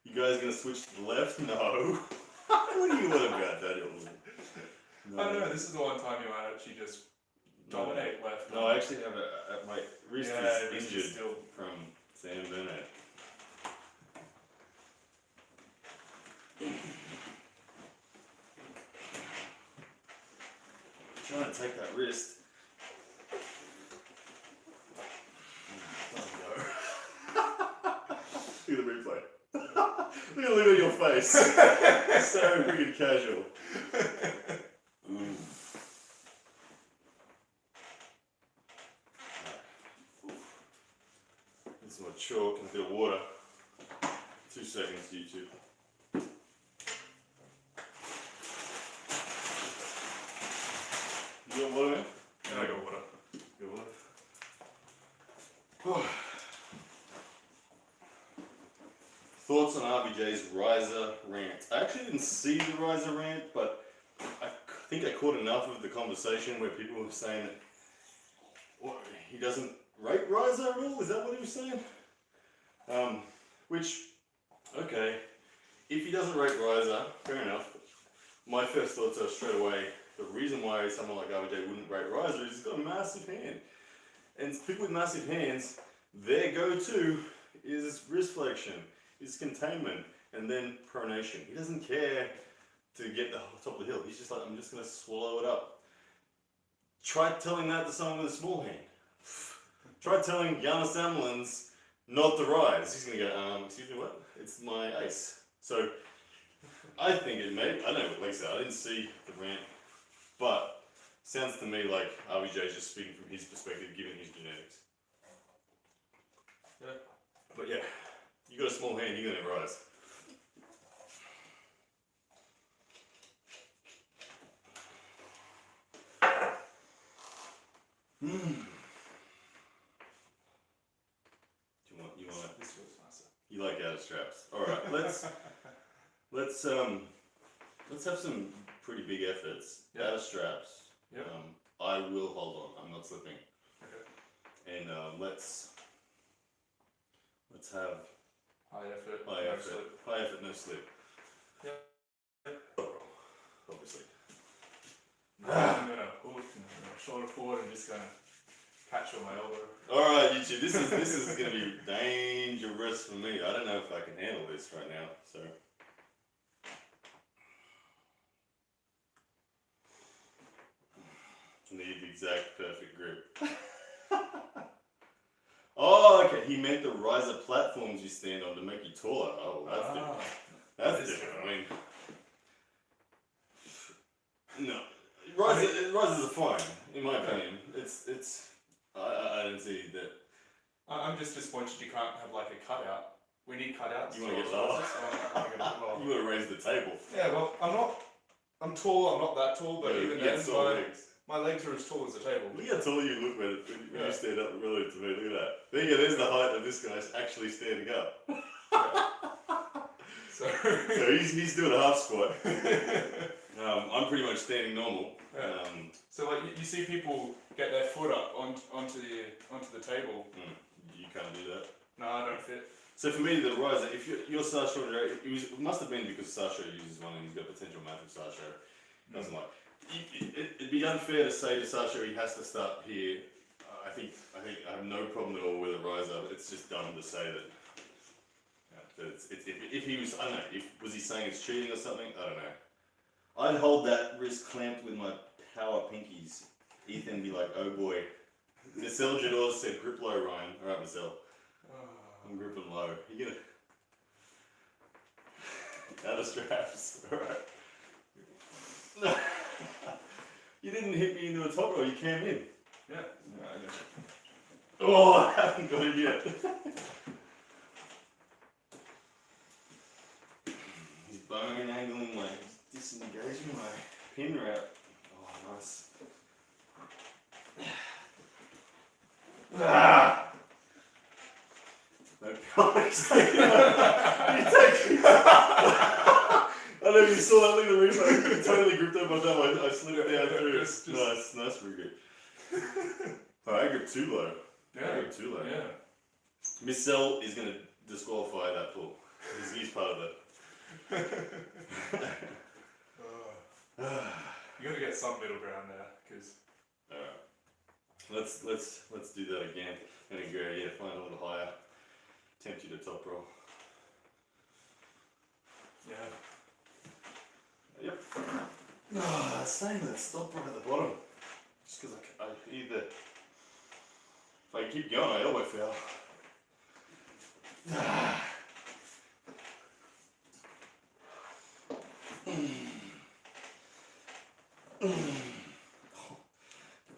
S1: You guys gonna switch to the left? No. What do you want about that?
S2: No. I don't know, this is the one time you might actually just dominate left.
S1: No, I actually have my wrist is injured
S2: still
S1: from Sam Burnett. Trying to take that wrist. Look at the replay. Look at the look on your face. So freaking casual. Need some more chalk and a bit of water. 2 seconds, YouTube. You got water, man?
S2: Yeah, I got water.
S1: Good water. Thoughts on RBJ's riser rant? I actually didn't see the riser rant, but I think I caught enough of the conversation where people were saying that he doesn't rate riser at all. Is that what he was saying? Which, okay, if he doesn't rate riser, fair enough. My first thoughts are straight away, the reason why someone like RBJ wouldn't rate riser is he's got a massive hand. And people with massive hands, their go-to is wrist flexion, is containment, and then pronation. He doesn't care to get the top of the hill. He's just like, I'm just going to swallow it up. Try telling that to someone with a small hand. Try telling Giannis Amlins not to rise. He's going to go, excuse me, what? It's my ace. So I think it may, I don't know, like I said, I didn't see the rant, but sounds to me like RBJ's just speaking from his perspective, given his genetics.
S2: Yeah.
S1: But yeah, you got a small hand, you're going to rise. You want
S2: This feels nicer.
S1: you like outer straps. Alright, let's have some pretty big efforts.
S2: Yeah.
S1: Outer straps.
S2: Yep.
S1: I will hold on, I'm not slipping.
S2: Okay.
S1: And let's have
S2: High effort.
S1: high
S2: no
S1: effort.
S2: slip.
S1: High effort, no slip.
S2: Yeah.
S1: Obviously.
S2: I'm gonna hook and shoulder forward and just gonna catch on my elbow.
S1: Alright, YouTube, this is gonna be dangerous for me. I don't know if I can handle this right now, so. Need the exact perfect grip. Oh, okay. He meant the riser platforms you stand on to make you taller. Oh, that's different. That's different. I mean, no, risers are fine, in my opinion. I don't see that.
S2: I'm just disappointed you can't have like a cutout. We need cutouts.
S1: You want to get lower? You want to raise the table.
S2: Yeah, well, I'm tall, I'm not that tall, but even then, my legs are as tall as the table.
S1: Look how tall you look when you stand up relative to me. Look at that. There you go. There's the height of this guy's actually standing up.
S2: So
S1: he's doing a half squat. I'm pretty much standing normal.
S2: Yeah. So like you see people get their foot up onto the table.
S1: You can't do that.
S2: No, I don't fit.
S1: So for me, the riser, if you're Sasha, it must have been because Sasha uses one and he's got potential match with Sasha. Doesn't like. It'd be unfair to say to Sasha he has to start here. I think I have no problem at all with a riser. It's just dumb to say that. If he was, I don't know. Was he saying it's cheating or something? I don't know. I'd hold that wrist clamped with my power pinkies. Ethan be like, oh boy. Marcel Jador said grip low, Ryan. Alright, Marcel. I'm gripping low. You gonna out of straps. Alright. No. You didn't hit me into a top roll, you came in.
S2: Yeah.
S1: No, I got you. Oh, I haven't got him yet. He's bone angling my disengaging my pin wrap. Oh, nice. Ah! No promise. You take I don't know if you saw that, look at the replay. I totally gripped over my thumb. I slid it down through. Nice for a grip. I gripped too low.
S2: Yeah.
S1: I gripped too low.
S2: Yeah.
S1: Miss Cell is going to disqualify that pull. He's part of that.
S2: You got to get some middle ground there, because.
S1: Let's do that again. And then go, yeah, find a little higher. Tempt you to top roll.
S2: Yeah.
S1: Yep. Saying that, stop right at the bottom. Just because I either. If I keep going, I elbow foul.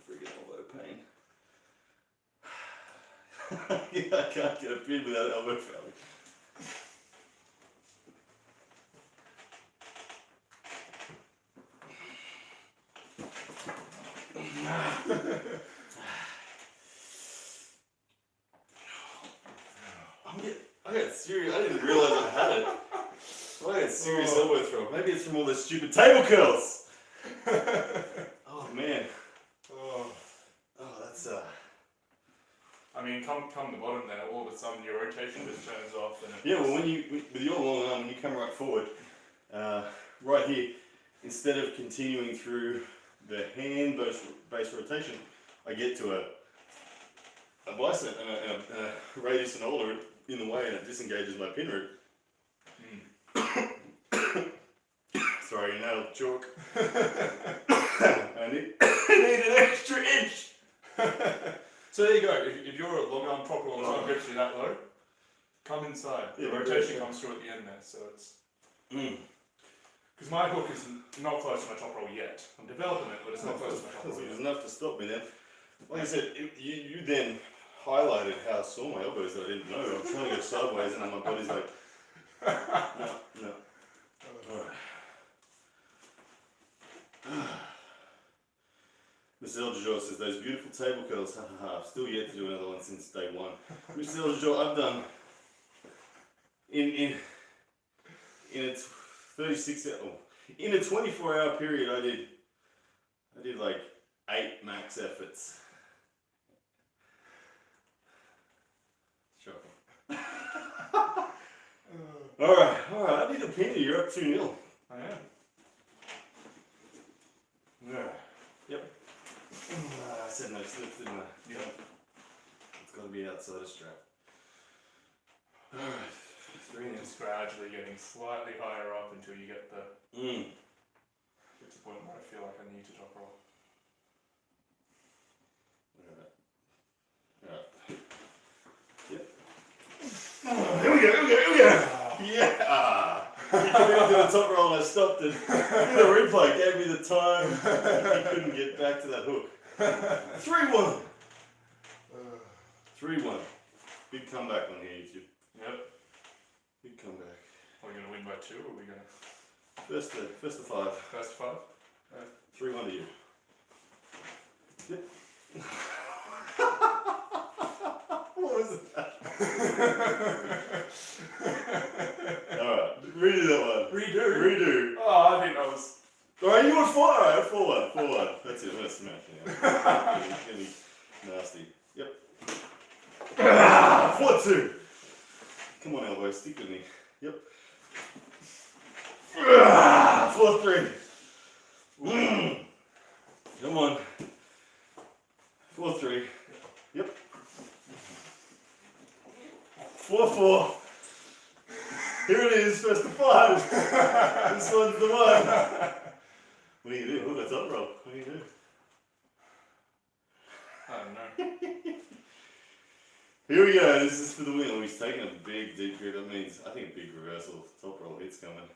S1: Freaking elbow pain. Yeah, I can't get a pin without elbow fouling. I got serious. I didn't realize I had it. I got serious elbow throw. Maybe it's from all those stupid table curls. Oh man. Oh, that's
S2: I mean, come the bottom there, all of a sudden your rotation just turns off. And
S1: yeah, well, with your long arm, when you come right forward, right here, instead of continuing through the hand base rotation, I get to a bicep and a radius and ulnar in the way, and it disengages my pin root. Sorry, nail chalk. I need an extra inch.
S2: So there you go. If your long arm proper long arm grips you that low, come inside. The rotation comes through at the end there, so it's. Because my hook is not close to my top roll yet. I'm developing it, but it's not close to my top roll yet.
S1: There's enough to stop me then. Like I said, you then highlighted how sore my elbow is that I didn't know. I'm trying to go sideways and then my body's like, no. Alright. Mr. Elderjaw says, those beautiful table curls, I've still yet to do another one since day one. Mr. Elderjaw, I've done, in a 24-hour period, I did like 8 max efforts. Shocking. Alright, I need a pin. You're up 2-0.
S2: I am.
S1: Yeah. Yep. I said no slips, didn't I?
S2: Yep.
S1: It's got to be outside a strap. Alright. 3
S2: And it's gradually getting slightly higher up until you get the. Get to the point where I feel like I need to top roll.
S1: Alright. Yep. Here we go. Yeah! He coming up to the top roll and I stopped it. The replay gave me the time. He couldn't get back to that hook. 3-1! 3-1. Big comeback on here, YouTube.
S2: Yep.
S1: Big comeback.
S2: Are we going to win by 2 or are we going to.
S1: First to 5.
S2: First to 5?
S1: 3-1 to you. Yep. What was that? Alright, redo that one. Redo.
S2: Oh, I think that was.
S1: Alright, you want 4? Alright, 4-1. That's it, I'm gonna smash it. It's gonna be nasty. Yep. 4-2. Come on, elbow, stick with me. Yep. 4-3. Come on. 4-3. Yep. 4-4. Here it is, first to 5. This one's the one. What do you do? Look, that's up roll. What do you do?
S2: I don't know.
S1: Here we go. This is for the win. Oh, he's taking a big deep grip. That means, I think a big reversal. Top roll hit's coming.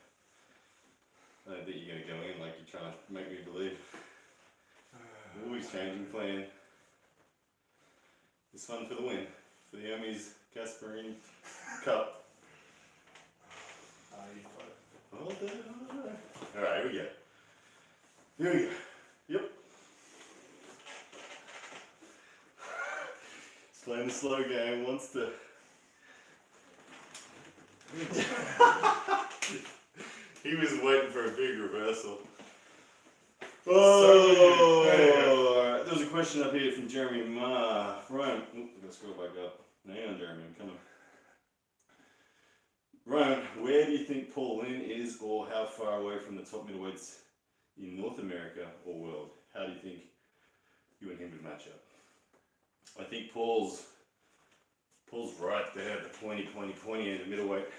S1: I don't think you're going to go in like you're trying to make me believe. Always changing plan. This one for the win. For the Hermes Gasparini Cup. Hold on. Alright, here we go. Here we go. Yep. He's playing the slow game, wants to. He was waiting for a big reversal. Oh! Alright, there was a question up here from Jeremy Ma. Ryan, I'm going to scroll back up. Hang on, Jeremy, I'm coming. Ryan, where do you think Paul Lynn is, or how far away from the top middleweights in North America or world? How do you think you and him would match up? I think Paul's right there at the 20 end of middleweight.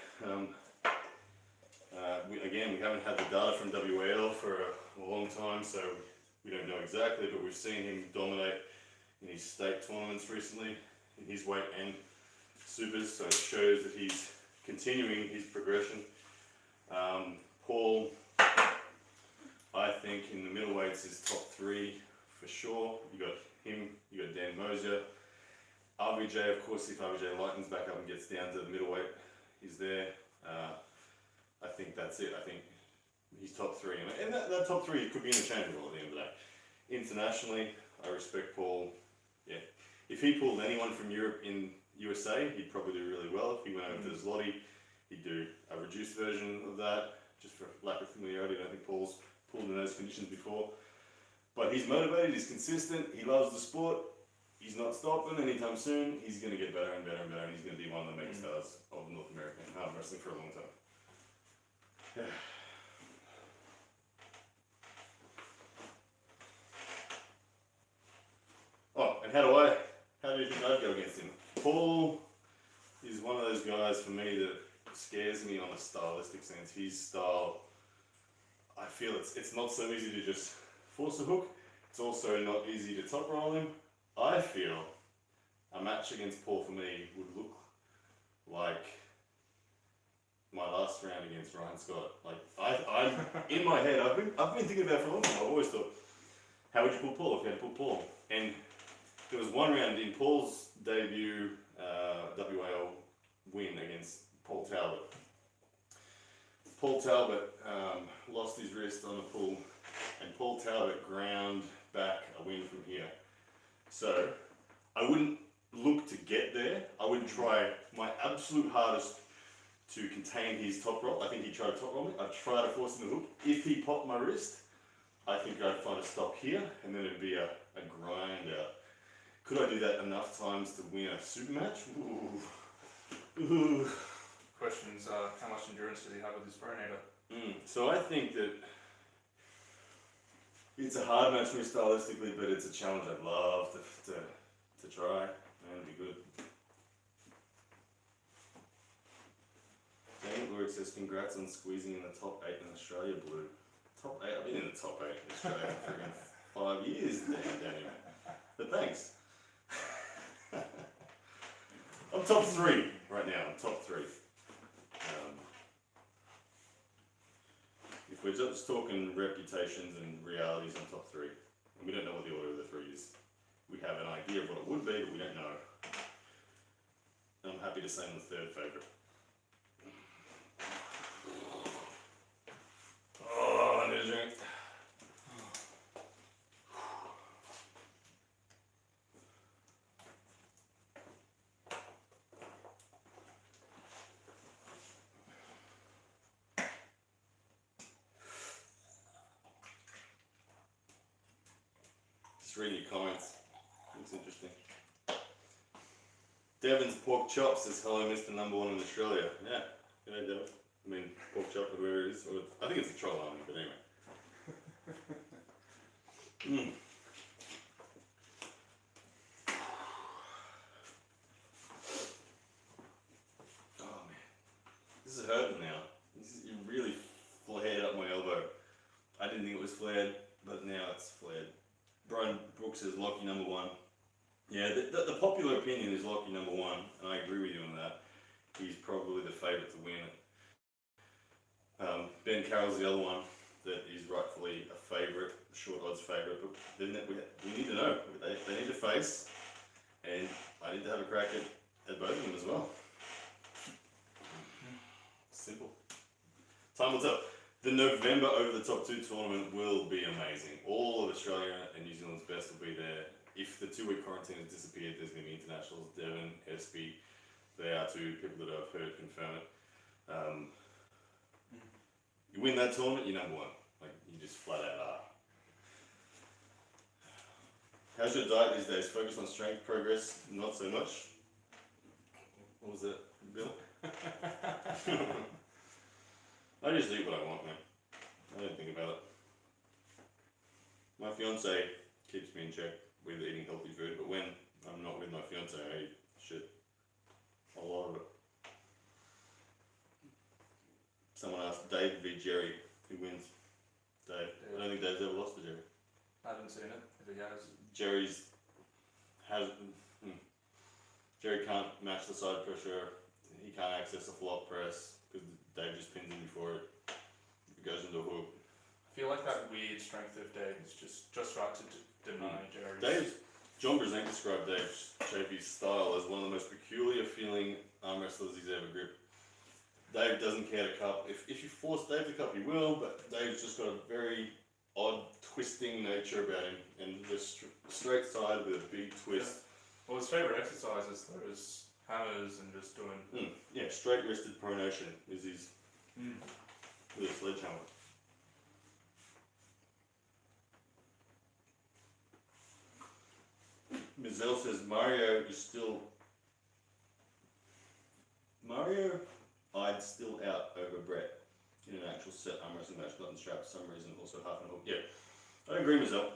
S1: We haven't had the data from WAL for a long time, so we don't know exactly, but we've seen him dominate in his state tournaments recently, in his weight and supers, so it shows that he's continuing his progression. Paul, I think in the middleweights is top 3 for sure. You got him, you got Dan Mosier. RBJ, of course, if RBJ lightens back up and gets down to the middleweight, he's there. I think that's it. I think he's top 3. And that top 3 could be interchangeable at the end of the day. Internationally, I respect Paul. Yeah. If he pulled anyone from Europe in USA, he'd probably do really well. If he went over to the Zloty, he'd do a reduced version of that, just for lack of familiarity. I don't think Paul's pulled in those conditions before. But he's motivated, he's consistent, he loves the sport, he's not stopping anytime soon. He's going to get better and better and better, and he's going to be one of the mega stars of North American arm wrestling for a long time. Yeah. Oh, and how do you think I'd go against him? Paul is one of those guys for me that scares me on a stylistic sense. His style, I feel it's not so easy to just force a hook. It's also not easy to top roll him. I feel a match against Paul for me would look like my last round against Ryan Scott. Like I'm in my head, I've been thinking about it for a long time. I always thought, how would you pull Paul if you had to pull Paul? And there was one round in Paul's debut WAL win against Paul Talbot. Paul Talbot lost his wrist on a pull, and Paul Talbot ground back a win from here. So I wouldn't look to get there. I would try my absolute hardest to contain his top roll. I think he tried to top roll me. I'd try to force him to hook. If he popped my wrist, I think I'd find a stop here, and then it'd be a grind out. Could I do that enough times to win a super match? Ooh.
S2: Questions, how much endurance does he have with his pronator?
S1: So I think that it's a hard match for me stylistically, but it's a challenge I'd love to try, and it'd be good. Dane Lord says, congrats on squeezing in the top 8 in Australia, Blue. Top 8? I've been in the top 8 in Australia for friggin' 5 years down here. But thanks. I'm top 3 right now. I'm top 3. If we're just talking reputations and realities, I'm top 3. And we don't know what the order of the 3 is. We have an idea of what it would be, but we don't know. And I'm happy to say I'm the 3rd favourite. Oh, I need a drink. Just reading your comments. Looks interesting. Devon's Pork Chop says, hello, Mr. Number 1 in Australia. Yeah, good day, Devon. I mean, pork chop or whatever it is. Or I think it's a troll army, but anyway. Oh man, this is hurting now. You really flared up my elbow. I didn't think it was flared, but now it's flared. Brian Brooks says Lockie number 1. Yeah, the popular opinion is Lockie number 1, and I agree with you on that. He's probably the favourite to win it. Ben Carroll's the other one that is rightfully a favourite, short odds favourite, but then we need to know. They need to face, and I need to have a crack at both of them as well. Simple. Time will tell. The November Over the Top 2 tournament will be amazing. All of Australia and New Zealand's best will be there. If the 2-week quarantine has disappeared, there's going to be internationals. Devon, Espy, they are 2 people that I've heard confirm it. You win that tournament, you're number 1. Like, you just flat out are. How's your diet these days? Focus on strength, progress, not so much. What was that, Bill? I just eat what I want, man. I don't think about it. My fiance keeps me in check with eating healthy food, but when I'm not with my fiance, I eat shit. A lot of it. Someone asked Dave v Jerry, who wins? Dave. I don't think Dave's ever lost to Jerry.
S2: I haven't seen it, if he has.
S1: Jerry can't match the side pressure, he can't access the flop press, because Dave just pins him before it goes into a hook.
S2: I feel like that weird strength of Dave is just right to deny Jerry's.
S1: John Brzezinski described Dave Chafee's style as one of the most peculiar feeling arm wrestlers he's ever gripped. Dave doesn't care to cup. If you force Dave to cup, he will, but Dave's just got a very odd, twisting nature about him, and the straight side with a big twist.
S2: Yeah. Well, his favourite exercises, though, is hammers and just doing...
S1: Yeah, straight-wristed pronation is his... with a sledgehammer. Mizell says Mario is still... Mario... I'd still out over Brett in an actual set arm wrestling match, not in strap for some reason, also half and hook. Yeah, I agree, Mizell.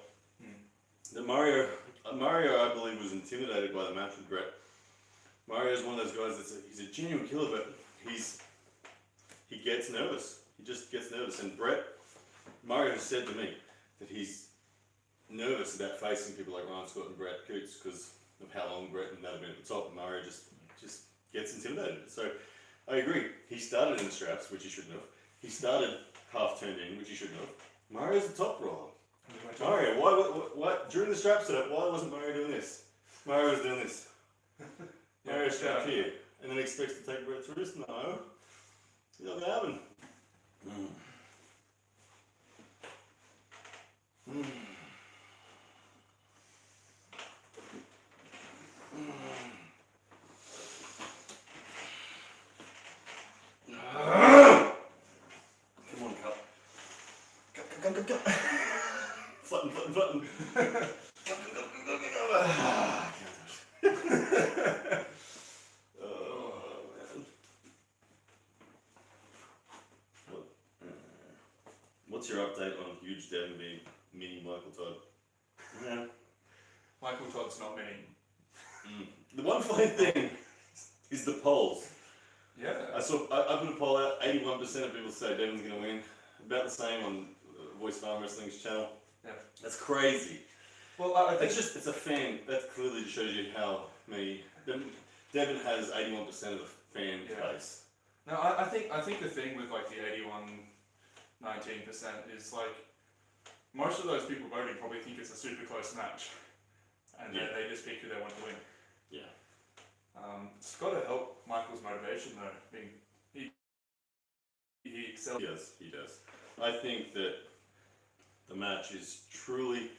S1: The Mario, I believe, was intimidated by the match with Brett. Mario's one of those guys he's a genuine killer, but he gets nervous. He just gets nervous, and Brett Mario has said to me that he's nervous about facing people like Ryan Scott and Brett Coots because of how long Brett and that have been at the top. Mario just gets intimidated. So I agree. He started in the straps, which he shouldn't have. He started half turned in, which he shouldn't have. Mario's the top roller. Mario, why during the strap setup, why wasn't Mario doing this? Mario was doing this. Mario strapped here, and then expects to take Brett's wrist. No, it's not gonna happen. Come on, Cup. Cup. Flatten. Cup. Oh, man. What's your update on huge Devon being mini Michael Todd? Yeah.
S2: Michael Todd's not mini.
S1: The one funny thing is the polls.
S2: Yeah.
S1: I put a poll out, 81% of people say Devon's going to win. About the same on Voice Farm Wrestling's channel.
S2: Yeah.
S1: That's crazy.
S2: Well, I think
S1: It's a fan. That clearly just shows you how many. Devon has 81% of the fan base.
S2: No, I think the thing with like the 19% is like most of those people voting probably think it's a super close match, and they just pick who they want to win.
S1: Yeah.
S2: It's got to help Michael's motivation though. I mean, he excels.
S1: He does. I think that the match is truly.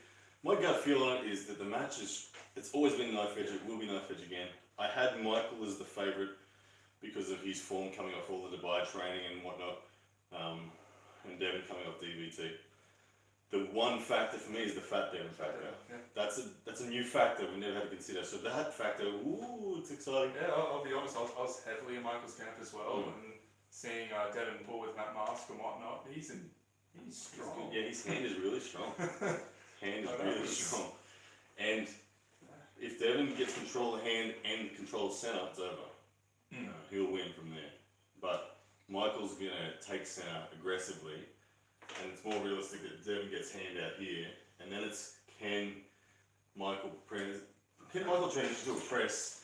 S1: My gut feel on it is that the match is. It's always been knife edge. It will be knife edge again. I had Michael as the favourite because of his form coming off all the Dubai training and whatnot, and Devon coming off DVT. The one factor for me is the Fat Devon factor.
S2: Yeah.
S1: That's a new factor we never had to consider. So that factor, it's exciting.
S2: Yeah, I'll be honest. I was heavily in Michael's camp as well, and seeing Devon pull with Matt Mask and whatnot, he's strong.
S1: His hand is really strong. Strong. And if Devon gets control of the hand and control of centre, it's over. He'll win from there. But Michael's going to take centre aggressively, and it's more realistic that Devon gets hand out here, and then it's can Michael transition to a press,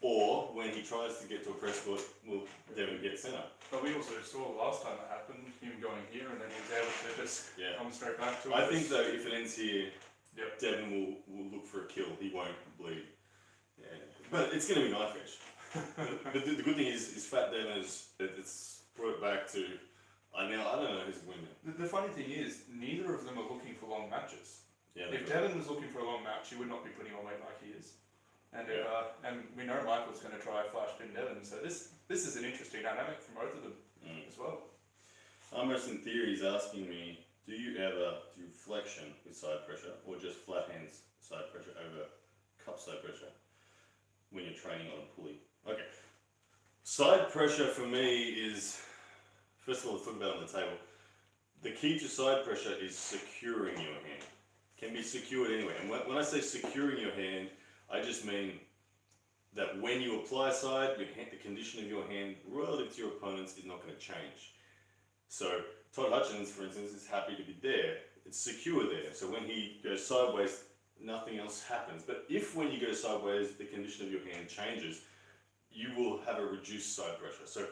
S1: or when he tries to get to a press foot, will Devon get centre?
S2: But we also saw last time it happened, him going here, and then he was able to just come straight back to it.
S1: I think though, if it ends here,
S2: Yep.
S1: Devon will look for a kill. He won't bleed. Yeah. But it's going to be knife edge. the good thing is Fat Devon it's brought it back to. I don't know who's winning.
S2: The funny thing is, neither of them are looking for long matches.
S1: Yeah,
S2: if Devon was looking for a long match, he would not be putting on weight like he is. And and we know Michael's going to try flash pin Devon, so this is an interesting dynamic from both of them as well.
S1: Arm Wrestling Theory is asking me, do you ever do flexion with side pressure or just flat hands side pressure over cup side pressure when you're training on a pulley? Okay. Side pressure for me is, first of all, let's talk about it on the table. The key to side pressure is securing your hand. Can be secured anyway. And when I say securing your hand, I just mean that when you apply side, the condition of your hand relative to your opponent's is not going to change. So Todd Hutchins, for instance, is happy to be there. It's secure there. So when he goes sideways, nothing else happens. But if when you go sideways, the condition of your hand changes, you will have a reduced side pressure. So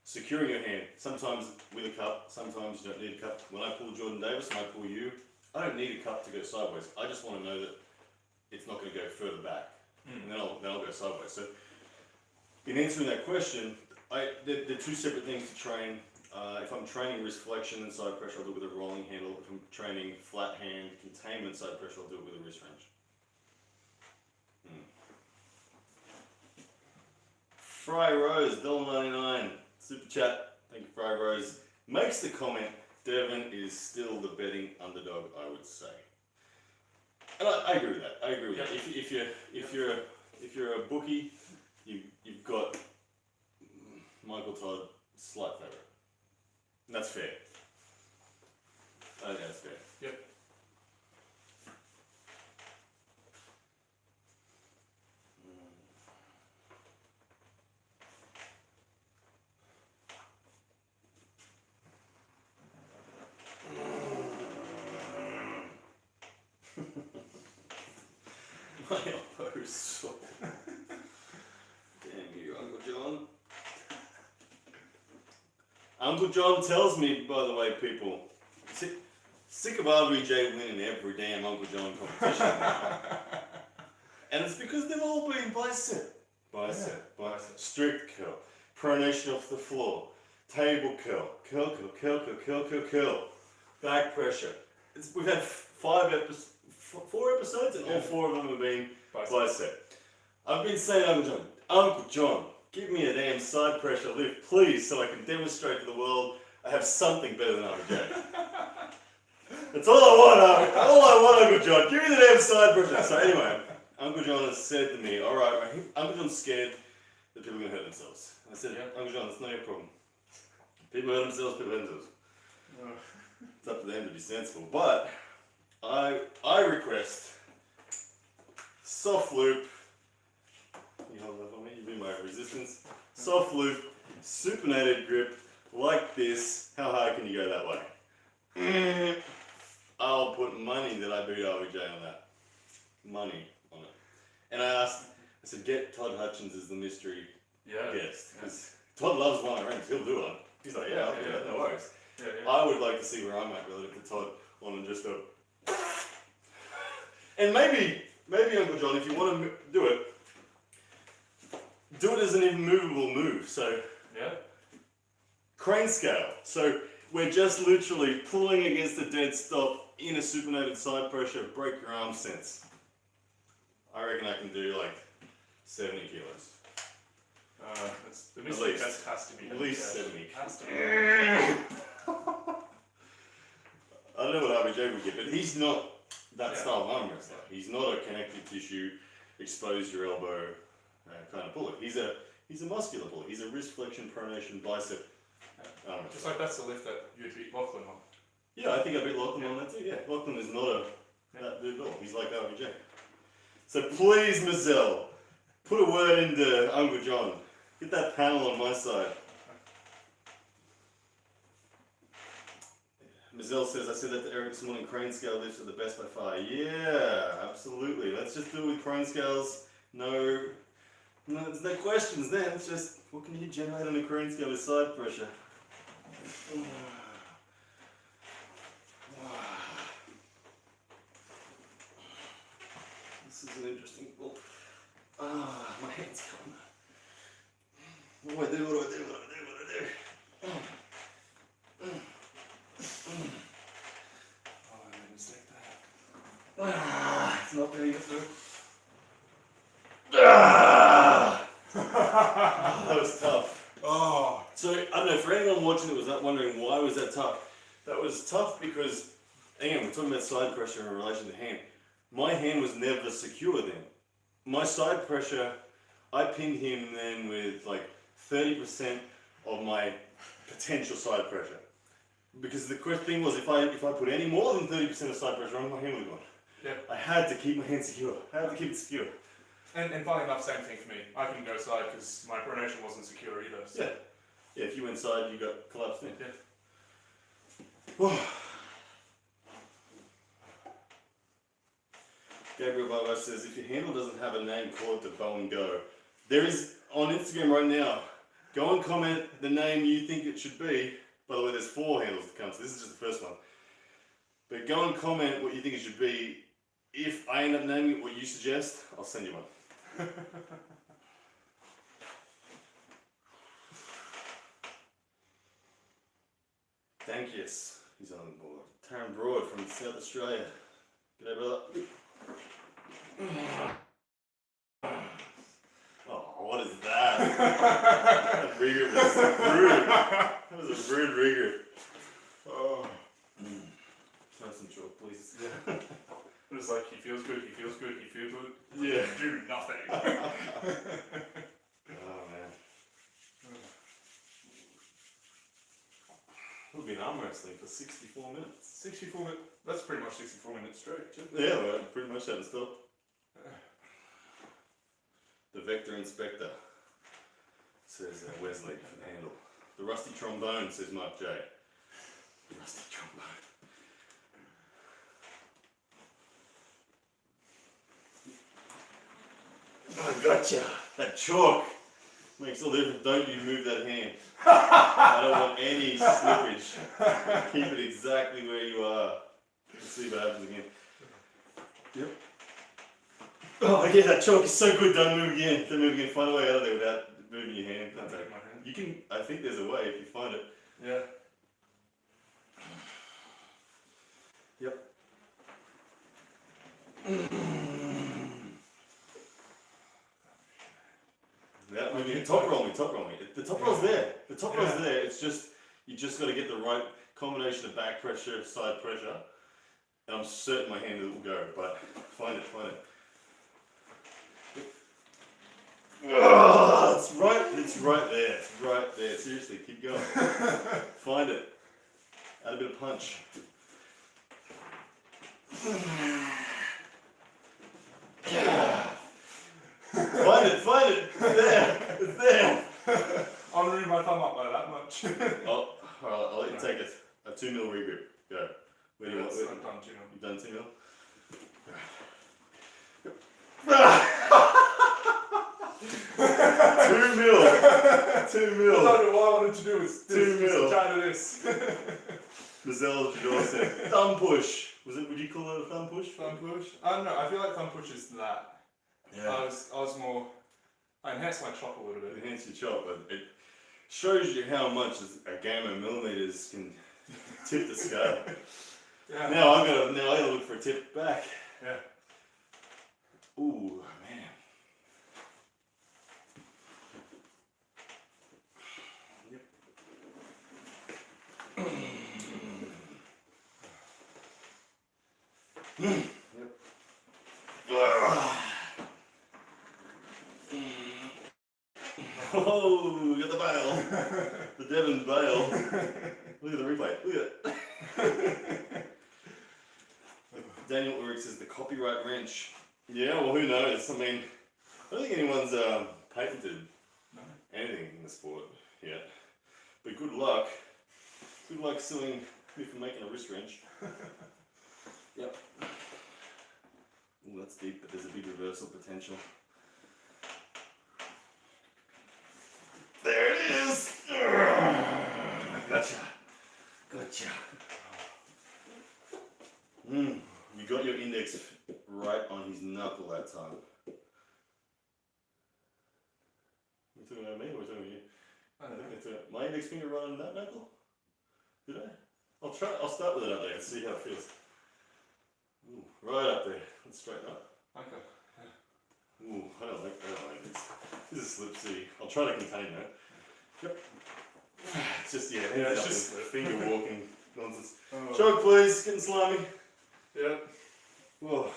S1: securing your hand, sometimes with a cup, sometimes you don't need a cup. When I pull Jordan Davis and I pull you, I don't need a cup to go sideways. I just want to know that it's not going to go further back. And then I'll go sideways. So in answering that question, they're two separate things to train. If I'm training wrist flexion and side pressure, I'll do it with a rolling handle. If I'm training flat hand containment side pressure, I'll do it with a wrist range. Fry Rose, $1.99, super chat. Thank you, Fry Rose. Makes the comment, Devon is still the betting underdog, I would say. And I agree with that. I agree with that. If you're a bookie, you've got Michael Todd slight favourite. And that's fair. I think that's fair.
S2: Yep.
S1: My elbow is sore. Damn you, Uncle John. Uncle John tells me, by the way, people, sick of RBJ winning every damn Uncle John competition now. And it's because they've all been bicep, strict curl, pronation off the floor, table curl, curl, back pressure. We've had 4 episodes, and all 4 of them have been bicep. I've been saying, Uncle John, give me a damn side pressure lift, please, so I can demonstrate to the world I have something better than RBJ. That's all I want, Uncle John. Give me the damn side pressure. So anyway, Uncle John has said to me, all right, Uncle John's scared that people are going to hurt themselves. I said, Uncle John, that's not your problem. People hurt themselves, people hurt themselves. It's up to them to be sensible. But I request soft loop. You hold that for me, you be my resistance. Soft loop, supinated grip, like this. How hard can you go that way? I'll put money that I beat RBJ on that. Money on it. And I said, get Todd Hutchins as the mystery guest. Because Todd loves one rings, he'll do one. He's like, I'll do that, no worries. I would like to see where I'm at relative to Todd on just a... And maybe Uncle John, if you want to do it as an immovable move. So, crane scale. So, we're just literally pulling against the dead stop in a supinated side pressure, break your arm sense. I reckon I can do like 70 kilos.
S2: At least that has to be.
S1: At least 70.
S2: Has to be.
S1: I don't know what RBJ would get, but he's not that style of arm wrestler. He's not a connective tissue, expose your elbow kind of puller. He's a muscular puller. He's a wrist flexion, pronation, bicep.
S2: Just like that's the lift that you'd beat Lachlan on.
S1: Yeah, I think I beat Lachlan on that too. Yeah, Lachlan is not that dude at all. He's like RBJ. So please, Mazel, put a word into Uncle John. Get that panel on my side. Mazel says, I said that to Eric this morning, crane scale lifts are the best by far. Yeah, absolutely. Let's just do it with crane scales. No, there's no questions then. It's just, what can you generate on a crane scale with side pressure? This is an interesting pull. My hand's gone. What do I do? I made a mistake there. It's not getting it through. That was tough. So, I don't know, for anyone watching that was wondering why was that tough, that was tough because, again, we're talking about side pressure in relation to hand. My hand was never secure then. My side pressure, I pinned him then with like 30% of my potential side pressure. Because the thing was, if I put any more than 30% of side pressure on, my hand would have gone.
S2: Yeah.
S1: I had to keep my hand secure. I had to keep it secure.
S2: And funny enough, same thing for me. I couldn't go side because my pronation wasn't secure either. So.
S1: Yeah, if you went side, you got collapsed in.
S2: Yeah.
S1: Gabriel Baba says, if your handle doesn't have a name, call it the bow and go. There is, on Instagram right now, go and comment the name you think it should be. By the way, there's 4 handles to come, so this is just the first one. But go and comment what you think it should be. If I end up naming it what you suggest, I'll send you one. Thank you. He's on board. Taryn Broad from South Australia. G'day, brother. Oh, what is that? That rigger was rude. That was a rude rigger. Oh. Have some chalk, please.
S2: Yeah. It was like, he feels good.
S1: Yeah.
S2: Do nothing.
S1: Oh, man. We've been arm wrestling for 64 minutes.
S2: 64 minutes. That's pretty much 64 minutes straight, too.
S1: Yeah, well, pretty much haven't stopped. The Vector Inspector, says Wesley from the handle. The Rusty Trombone, says Mark J. The Rusty Trombone. I gotcha. That chalk makes all the difference. Don't you move that hand. I don't want any slippage. Keep it exactly where you are. Let's see what happens again. Yep. Oh yeah, that chalk is so good. Don't move again. Don't move again. Find a way out of there without moving your hand. Contact. You can. I think there's a way if you find it.
S2: Yeah.
S1: Yep. Yeah, maybe top roll me. The top roll's there. The top roll's there. It's just you just got to get the right combination of back pressure, side pressure, and I'm certain my hand will go. But find it. Oh, it's right there. Seriously, keep going. Find it. Add a bit of punch. Find it. It's there.
S2: I'm gonna move my thumb up by that much.
S1: I'll let you take it. A 2 mil regrip. Go. Where do you want?
S2: I've done 2 mil.
S1: You've done 2 mil? 2 mil. 2 mil.
S2: All I wanted to do was
S1: 2 mil.
S2: try to this.
S1: Mazelle Jador said, thumb push. Would you call it a thumb push?
S2: Thumb push? I don't know. I feel like thumb push is that.
S1: Yeah.
S2: I was more. I enhanced my chop a little bit.
S1: Enhance your chop, but it shows you how much a game of millimeters can tip the scale.
S2: Yeah.
S1: Now I gotta look for a tip back.
S2: Yeah.
S1: Ooh, man. Yep. Oh, we got the bail. The Devon bail. Look at the replay. Look at it. Daniel Ulrich says the copyright wrench. Yeah, well, who knows? I mean, I don't think anyone's patented anything in the sport yet. But good luck. Good luck suing me for making a wrist wrench. Yep. Ooh, that's deep, but there's a big reversal potential. There it is! Gotcha. You got your index right on his knuckle that time. We're talking about me or we're talking about you?
S2: I don't know.
S1: think it's my index finger right on that knuckle? Did I? I'll start with it up there and see how it feels. Ooh, right up there. Let's straighten up.
S2: Okay.
S1: Ooh, I don't like this. This is slip city. I'll try to contain that. Yep. It's just, it's just finger walking nonsense.
S2: Oh.
S1: Choke, please. Getting slimy.
S2: Yep.
S1: Whoa.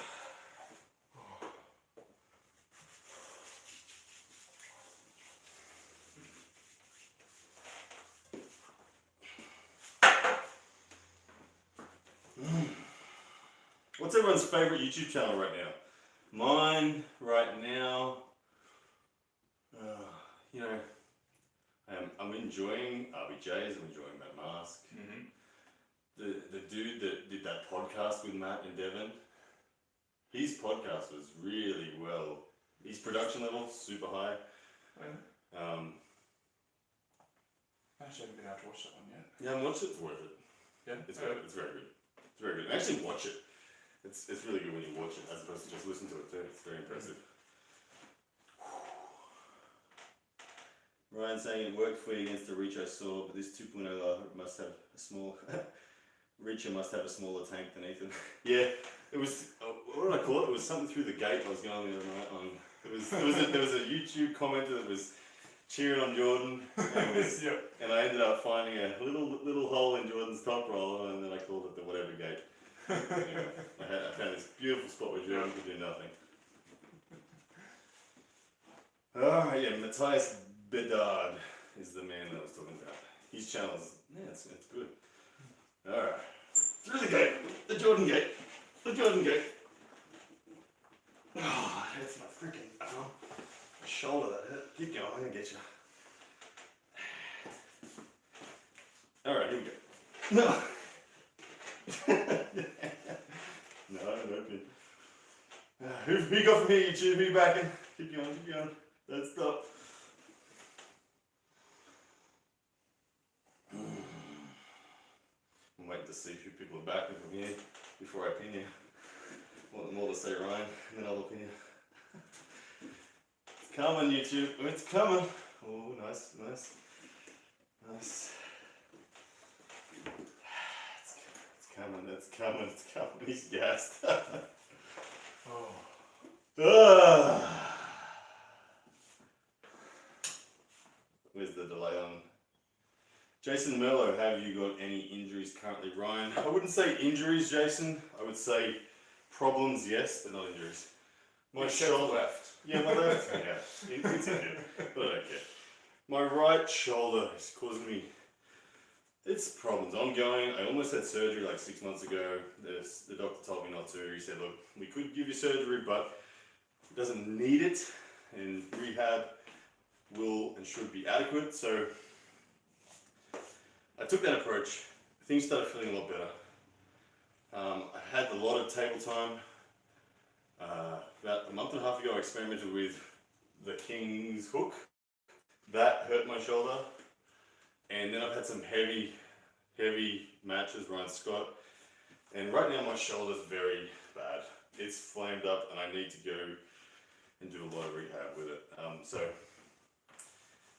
S1: What's everyone's favorite YouTube channel right now? Mine right now, I'm enjoying RBJ's, I'm enjoying Matt Mask.
S2: Mm-hmm.
S1: The dude that did that podcast with Matt and Devon, his podcast was really well. His production level super high.
S2: I actually haven't been able to watch that one yet.
S1: Yeah, I haven't watched it. It's worth it.
S2: Yeah,
S1: It's very good. It's very good. And actually watch it. It's really good when you watch it as opposed to just listen to it too. It's very impressive. Ryan saying it worked for you against the reach I saw, but this 2.0 must have a small reacher must have a smaller tank than Ethan. Yeah, it was. What did I call it? It was something through the gate I was going the other night on. There was a YouTube commenter that was cheering on Jordan, and I ended up finding a little hole in Jordan's top roller, and then I called it the whatever gate. Anyway, I found this beautiful spot where Jordan could do nothing. Oh yeah, Matthias Bedard is the man that I was talking about. His channel's it's good. All right, through the gate, the Jordan gate. Oh, that hurts my freaking arm. My shoulder that hurt. Keep going, I'm gonna get you. Alright, here we go. No! No, I'm open. Who you got from here, YouTube? Who you backing? Keep going. Don't stop. I'm waiting to see if you people are backing from here before I pin you. Want them all to say Ryan, and then I'll pin you. It's coming, YouTube. It's coming. Oh, nice. It's coming. He's gassed. Where's the delay on? Jason Merlo, have you got any injuries currently, Ryan? I wouldn't say injuries, Jason. I would say problems, yes, but not injuries. My shoulder
S2: left.
S1: Yeah, my left. Yeah, it's good, but I don't care. My right shoulder is causing me. It's problems ongoing. I almost had surgery like 6 months ago. The doctor told me not to. He said, look, we could give you surgery, but it doesn't need it, and rehab will and should be adequate. So I took that approach. Things started feeling a lot better. I had a lot of table time. About a month and a half ago, I experimented with the King's hook. That hurt my shoulder. And then I've had some heavy matches, Ryan Scott. And right now my shoulder's very bad. It's flamed up and I need to go and do a lot of rehab with it. So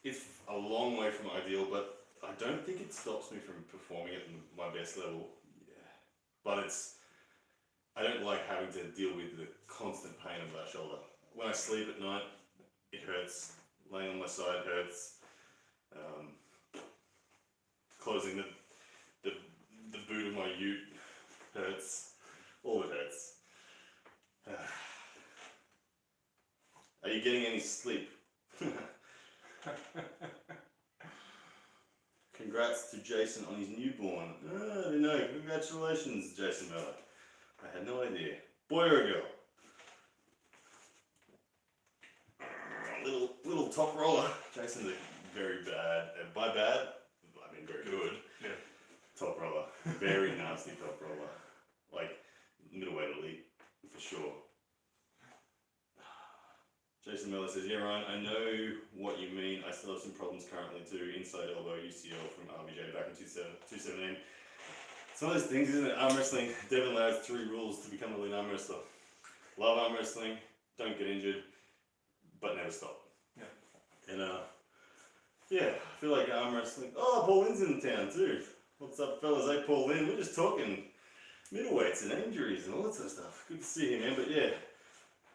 S1: it's a long way from ideal, but I don't think it stops me from performing at my best level. Yeah. But I don't like having to deal with the constant pain of that shoulder. When I sleep at night, it hurts. Laying on my side hurts. Closing the boot of my ute hurts. All it hurts. Are you getting any sleep? Congrats to Jason on his newborn. I don't know. Congratulations, Jason Miller. I had no idea. Boy or a girl? Little top roller. Jason's a very bad, by bad, I mean very good.
S2: Yeah.
S1: Top roller. Very nasty top roller. Like middleweight elite, for sure. Jason Miller says, yeah Ryan, I know what you mean. I still have some problems currently too. Inside elbow UCL from RBJ back in 2017. Some of those things, isn't it? Arm wrestling. Devin Lau's 3 rules to become a elite arm wrestler. Love arm wrestling, don't get injured, but never stop. Yeah. And yeah, I feel like arm wrestling. Oh, Paul Lynn's in town too. What's up, fellas? Hey, Paul Lynn. We're just talking middleweights and injuries and all that sort of stuff. Good to see you, man. But yeah,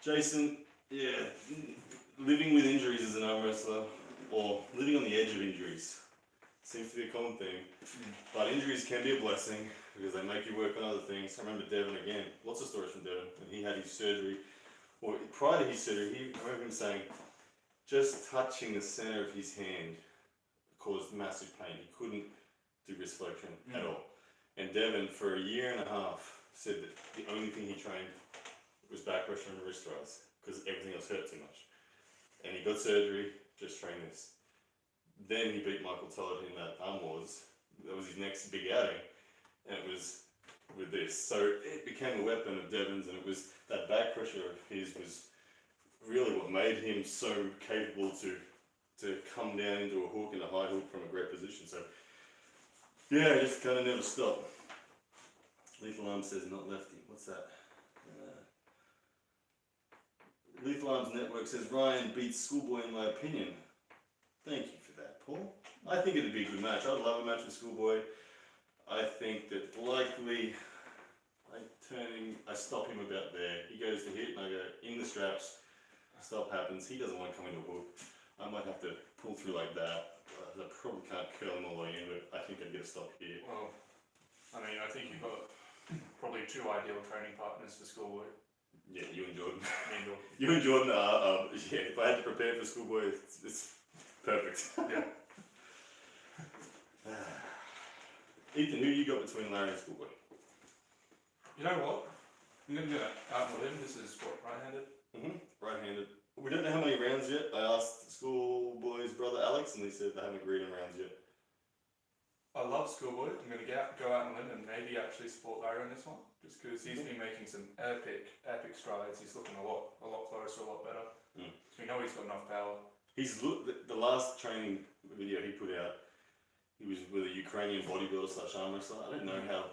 S1: Jason, yeah, living with injuries as an arm wrestler, or living on the edge of injuries, seems to be a common theme. But injuries can be a blessing because they make you work on other things. I remember Devin again. Lots of stories from Devin when he had his surgery, or prior to his surgery. I remember him saying, just touching the center of his hand caused massive pain. He couldn't do wrist flexion at all. And Devin, for a year and a half, said that the only thing he trained was back pressure and wrist rise because everything else hurt too much. And he got surgery, just trained this. Then he beat Michael Tollett in that Arm Wars. That was his next big outing, and it was with this. So it became a weapon of Devin's, and it was that back pressure of his was really what made him so capable to come down into a hook and a high hook from a great position. So yeah, just kind of never stop. Lethal Arms says not lefty. What's that? Lethal Arms Network says Ryan beats Schoolboy in my opinion. Thank you for that, Paul. I think it'd be a good match. I'd love a match with Schoolboy. I think that likely I stop him about there. He goes to hit and I go in the straps. Stop happens. He doesn't want to come into a hook. I might have to pull through like that. I probably can't curl him all the way in, but I think I'd get a stop here.
S2: Well, I mean, I think you've got probably 2 ideal training partners for Schoolboy.
S1: Yeah, you and Jordan.
S2: Me and Jordan.
S1: You and Jordan are, yeah, if I had to prepare for Schoolboy, it's perfect.
S2: Yeah.
S1: Ethan, who you got between Larry and Schoolboy?
S2: You know what? I'm going to do that. With him, this is what, right-handed?
S1: Right-handed. We don't know how many rounds yet. I asked Schoolboy's brother Alex, and he said they haven't agreed on rounds yet.
S2: I love Schoolboy. I'm going to go out on a limb and maybe actually support Larry on this one, just because he's been making some epic strides. He's looking a lot closer, a lot better. So we know he's got enough power.
S1: He's the last training video he put out. He was with a Ukrainian bodybuilder / arm wrestler. I don't know how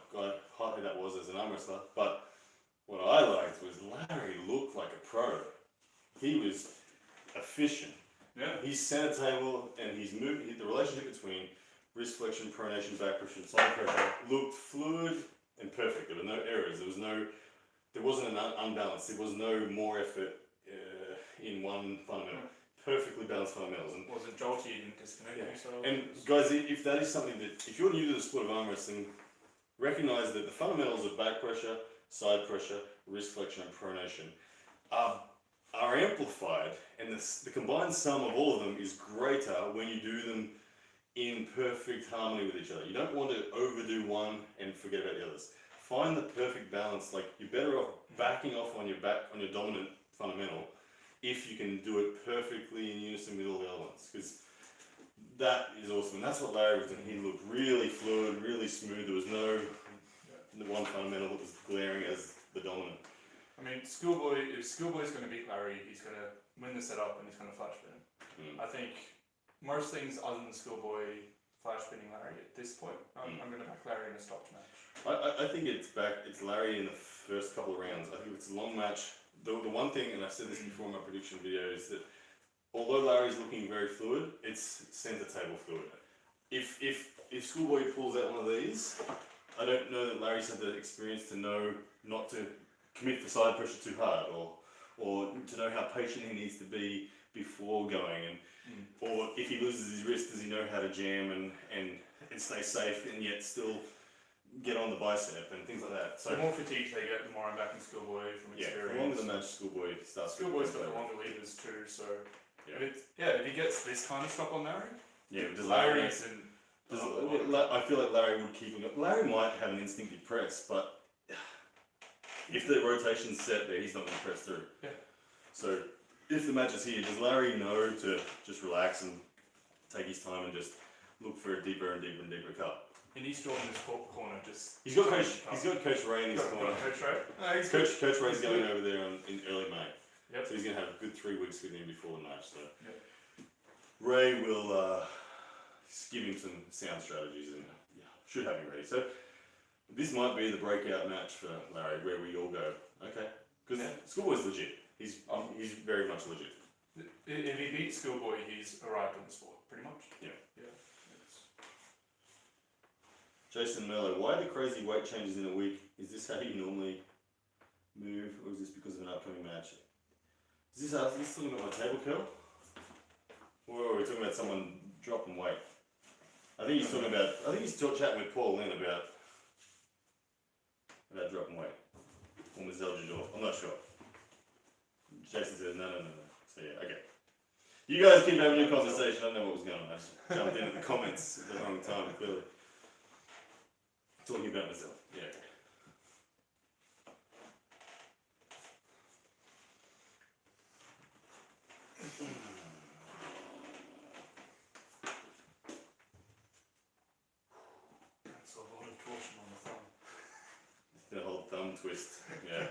S1: high that was as an arm wrestler, but what I liked was Larry looked like a pro. He was efficient.
S2: Yeah.
S1: His center table and his movement, the relationship between wrist flexion, pronation, back pressure, and side pressure looked fluid and perfect. There were no errors. There wasn't an unbalance. There was no more effort in one fundamental. Perfectly balanced fundamentals. And
S2: wasn't jolty and disconnected. So
S1: and guys, if that is something that, if you're new to the sport of arm wrestling, recognize that the fundamentals of back pressure, side pressure, wrist flexion, and pronation are amplified, and the combined sum of all of them is greater when you do them in perfect harmony with each other. You don't want to overdo one and forget about the others. Find the perfect balance. Like, you're better off backing off on your dominant fundamental if you can do it perfectly in unison with all the other ones, because that is awesome. And that's what Larry was doing. He looked really fluid, really smooth. There was no one fundamental that was glaring as the dominant.
S2: I mean, if Schoolboy's going to beat Larry, he's going to win the setup and he's going to flash spin him. I think most things other than Schoolboy flash spinning Larry at this point, I'm going to back Larry in a stopped match.
S1: I think it's Larry in the first couple of rounds. I think it's a long match. The one thing, and I said this before in my prediction video, is that although Larry's looking very fluid, it's center table fluid. If Schoolboy pulls out one of these, I don't know that Larry's had the experience to know not to commit for side pressure too hard, or to know how patient he needs to be before going, or if he loses his wrist, does he know how to jam and stay safe and yet still get on the bicep and things like that. So
S2: the more fatigue they get, the more I'm backing Schoolboy from experience.
S1: The longer the match Schoolboy starts.
S2: Schoolboy's got the longer levers too, so if he gets this kind of stop on Larry, Larry's in.
S1: I feel like Larry would keep him. Larry might have an instinctive press, but if the rotation's set there, he's not going to press through.
S2: Yeah.
S1: So if the match is here, does Larry know to just relax and take his time and just look for a deeper and deeper and deeper cut?
S2: And he's drawn in this corner just.
S1: He's got Coach Ray in his corner.
S2: Coach Ray.
S1: Coach Ray's going over there in early May.
S2: Yep.
S1: So he's going to have a good 3 weeks with him before the match. So Ray will give him some sound strategies and should have him ready. So this might be the breakout match for Larry, where we all go, okay, because Schoolboy's legit. He's very much legit.
S2: If he beats Schoolboy, he's arrived on the sport, pretty much.
S1: Yeah.
S2: Yeah.
S1: Jason Mello, why the crazy weight changes in a week? Is this how you normally move, or is this because of an upcoming match? Is this talking about my table curl? Or are we talking about someone dropping weight? I think he's chatting with Paul Lynn about dropping weight. Or Ms. Eldridge, I'm not sure. Jason says no. So okay. You guys keep having your conversation. I don't know what was going on. I just jumped into the comments at the wrong time, clearly. Talking about myself. Yeah.
S2: That's a lot of torsion on the thumb.
S1: The whole thumb twist. Yeah.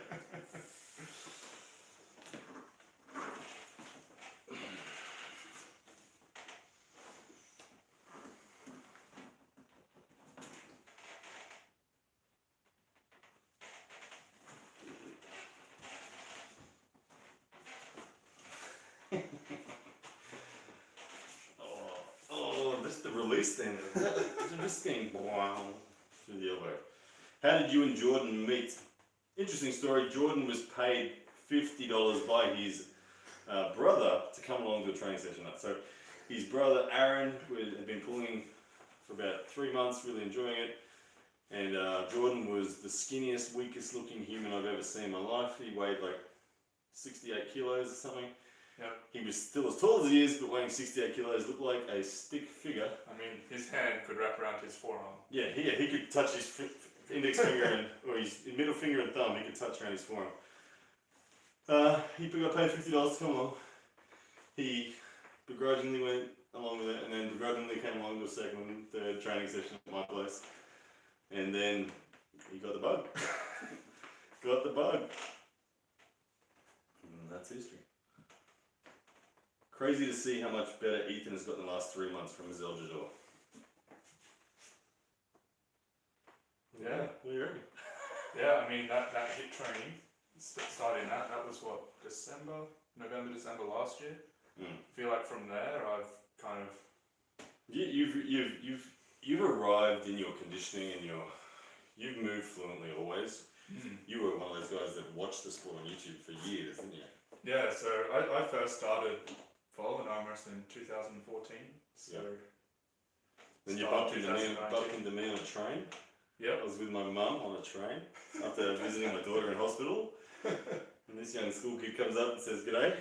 S1: This the release then. Just getting through the elbow. How did you and Jordan meet? Interesting story. Jordan was paid $50 by his brother to come along to a training session. So his brother Aaron had been pulling for about 3 months, really enjoying it. And Jordan was the skinniest, weakest looking human I've ever seen in my life. He weighed like 68 kilos or something.
S2: Yep.
S1: He was still as tall as he is, but weighing 68 kilos, looked like a stick figure.
S2: I mean, his hand could wrap around his forearm.
S1: Yeah, he could touch his index finger or his middle finger and thumb. He could touch around his forearm. He got paid $50 to come along. He begrudgingly went along with it, and then begrudgingly came along to a second and third training session at my place, and then he got the bug. Got the bug. And that's history. Crazy to see how much better Ethan has got in the last 3 months from his Eldridor.
S2: Yeah.
S1: What do you reckon?
S2: Yeah, I mean, that hit training, starting that was what, November, December last year? I feel like from there I've kind of...
S1: You've arrived in your conditioning and you've moved fluently always. You were one of those guys that watched the sport on YouTube for years, didn't you?
S2: Yeah, so I first started following arm wrestling in 2014. So
S1: then you bumped into me on a train.
S2: Yep.
S1: I was with my mum on a train after visiting my daughter in hospital. And this young school kid comes up and says, "G'day.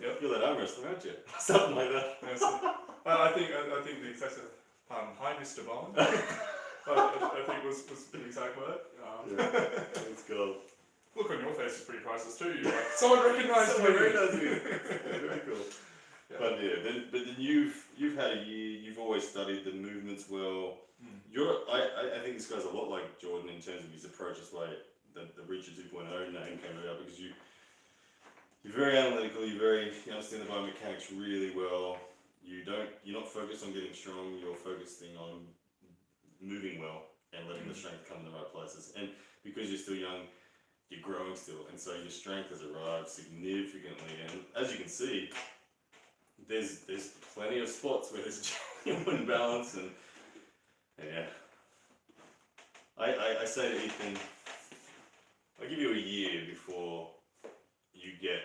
S2: Yep.
S1: You're that arm wrestler, aren't you?" Something like that.
S2: Yeah, so, I think the excessive hi Mr. Bond. I think was the exact word.
S1: Let's go.
S2: Look on your face is pretty priceless too. You're like, someone recognised me.
S1: Very cool. Yeah. But then you've had a year. You've always studied the movements well. I think this guy's a lot like Jordan in terms of his approach. It's like the Reacher 2.0 name came about because you're very analytical. You understand the biomechanics really well. You're not focused on getting strong. You're focusing on moving well and letting the strength come in the right places. And because you're still young, you're growing still, and so your strength has arrived significantly. And as you can see, there's plenty of spots where there's genuine balance and yeah. I say to Ethan, I'll give you a year before you get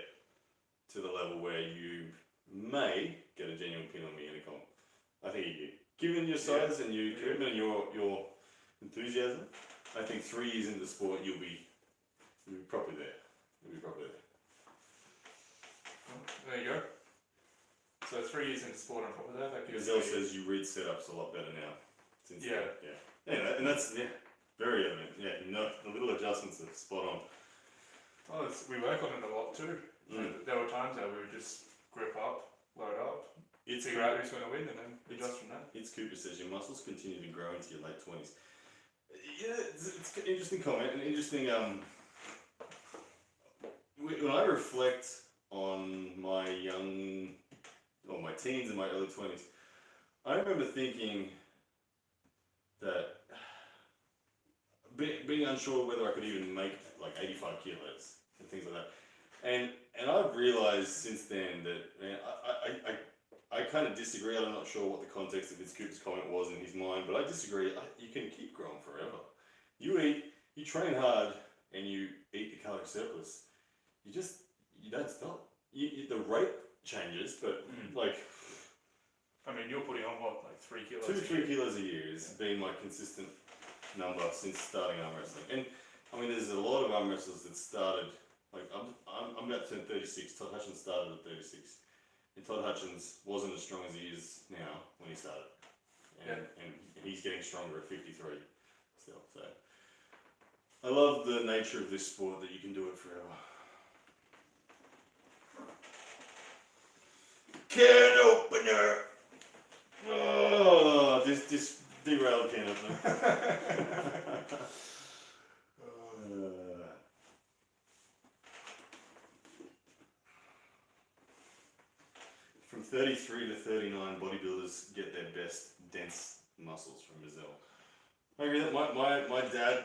S1: to the level where you may get a genuine pin on me in a comp. I think a year. Given your size and your commitment and your enthusiasm, I think 3 years into the sport you'll be properly there.
S2: There you go. So 3 years into sport, I'm probably there. That gives
S1: Gazelle says you read setups a lot better now. Since and that's very evident. Yeah, the little adjustments are spot on.
S2: Oh, we work on it a lot too. There were times that we would just grip up, load up, figure out who's going to win, and then adjust from that.
S1: Cooper says your muscles continue to grow into your late 20s. Yeah, it's an interesting comment, an interesting. When I reflect on my teens and my early 20s, I remember thinking that being unsure whether I could even make like 85 kilos and things like that. And I've realised since then that I kind of disagree. I'm not sure what the context of Cooper's comment was in his mind, but I disagree. You can keep growing forever. You train hard, and you eat the calorie surplus. You don't stop. The rate changes, but like.
S2: I mean, you're putting on what, like 3 kilos?
S1: 2-3 kilos a year has been my consistent number since starting arm wrestling. And I mean, there's a lot of arm wrestlers that started. Like I'm about to turn 36. Todd Hutchins started at 36, and Todd Hutchins wasn't as strong as he is now when he started, and he's getting stronger at 53 still. So I love the nature of this sport that you can do it forever. Can opener. Oh, this derailed can opener. From 33 to 39, bodybuilders get their best dense muscles from Brazil. I agree that my dad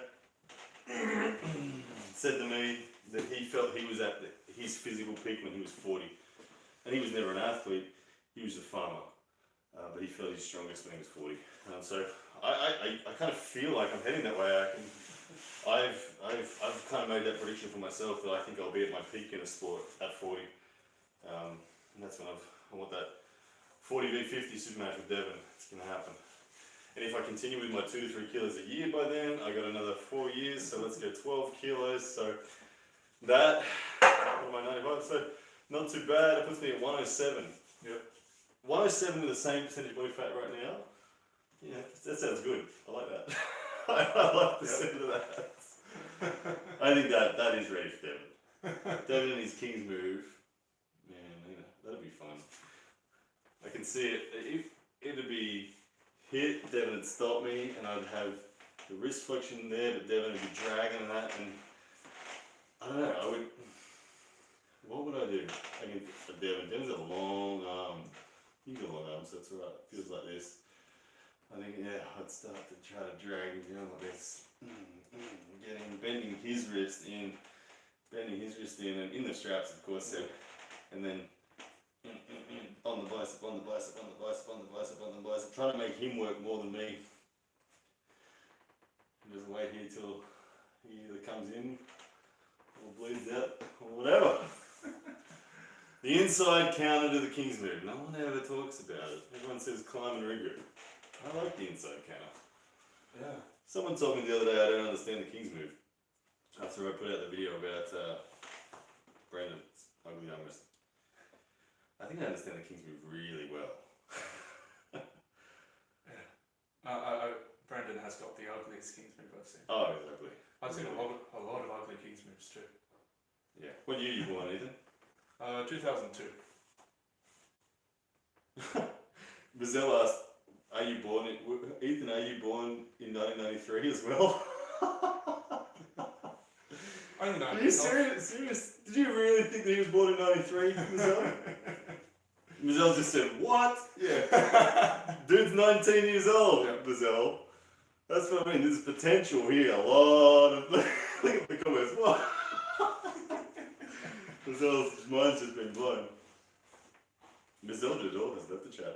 S1: said to me that he felt he was at his physical peak when he was 40. And he was never an athlete, he was a farmer. But he felt his strongest when he was 40. So I kind of feel like I'm heading that way. I've kind of made that prediction for myself that I think I'll be at my peak in a sport at 40. And that's when I want that 40 v 50 super match with Devon. It's going to happen. And if I continue with my 2 to 3 kilos a year by then, I got another 4 years, so let's go 12 kilos. So that, what am I, 95? So not too bad. It puts me at 107.
S2: Yep.
S1: 107 with the same percentage body fat right now. Yeah, that sounds good. I like that. I like the sound of that. I think that is ready for Devon. Devon and his King's move. Man, that'll be fun. I can see it. It'd be hit, Devon would stop me, and I'd have the wrist flexion there, but Devon would be dragging that, and I don't know, what would I do against Devon? Devon's got a long arm. He's got a long arm, so that's alright. Feels like this. I think, yeah, I'd start to try to drag him down like this. Bending his wrist in, and in the straps, of course, so, and then on the bicep, trying to make him work more than me. And just wait here till he either comes in or bleeds out or whatever. The inside counter to the King's move. No one ever talks about it. Everyone says climb and regroup. I like the inside counter.
S2: Yeah.
S1: Someone told me the other day I don't understand the King's move. After I put out the video about Brandon's ugly arm wrestling. I think I understand the King's move really well.
S2: Yeah. Brandon has got the ugliest King's move I've seen.
S1: Oh, he's ugly.
S2: I've seen a lot of ugly King's moves too.
S1: Yeah. What year you born, Ethan?
S2: 2002.
S1: Bazell asked, Ethan, are you born in 1993 as well?
S2: Only 90.
S1: Are you serious? Did you really think that he was born in 93, Mazell? Mazell just said, what? Yeah. Dude's 19 years old,
S2: yeah.
S1: Mazell. That's what I mean, there's potential here. A lot of... Look at the comments. What? Mazell's mind's just been blown. Mazell Jador has left the chat.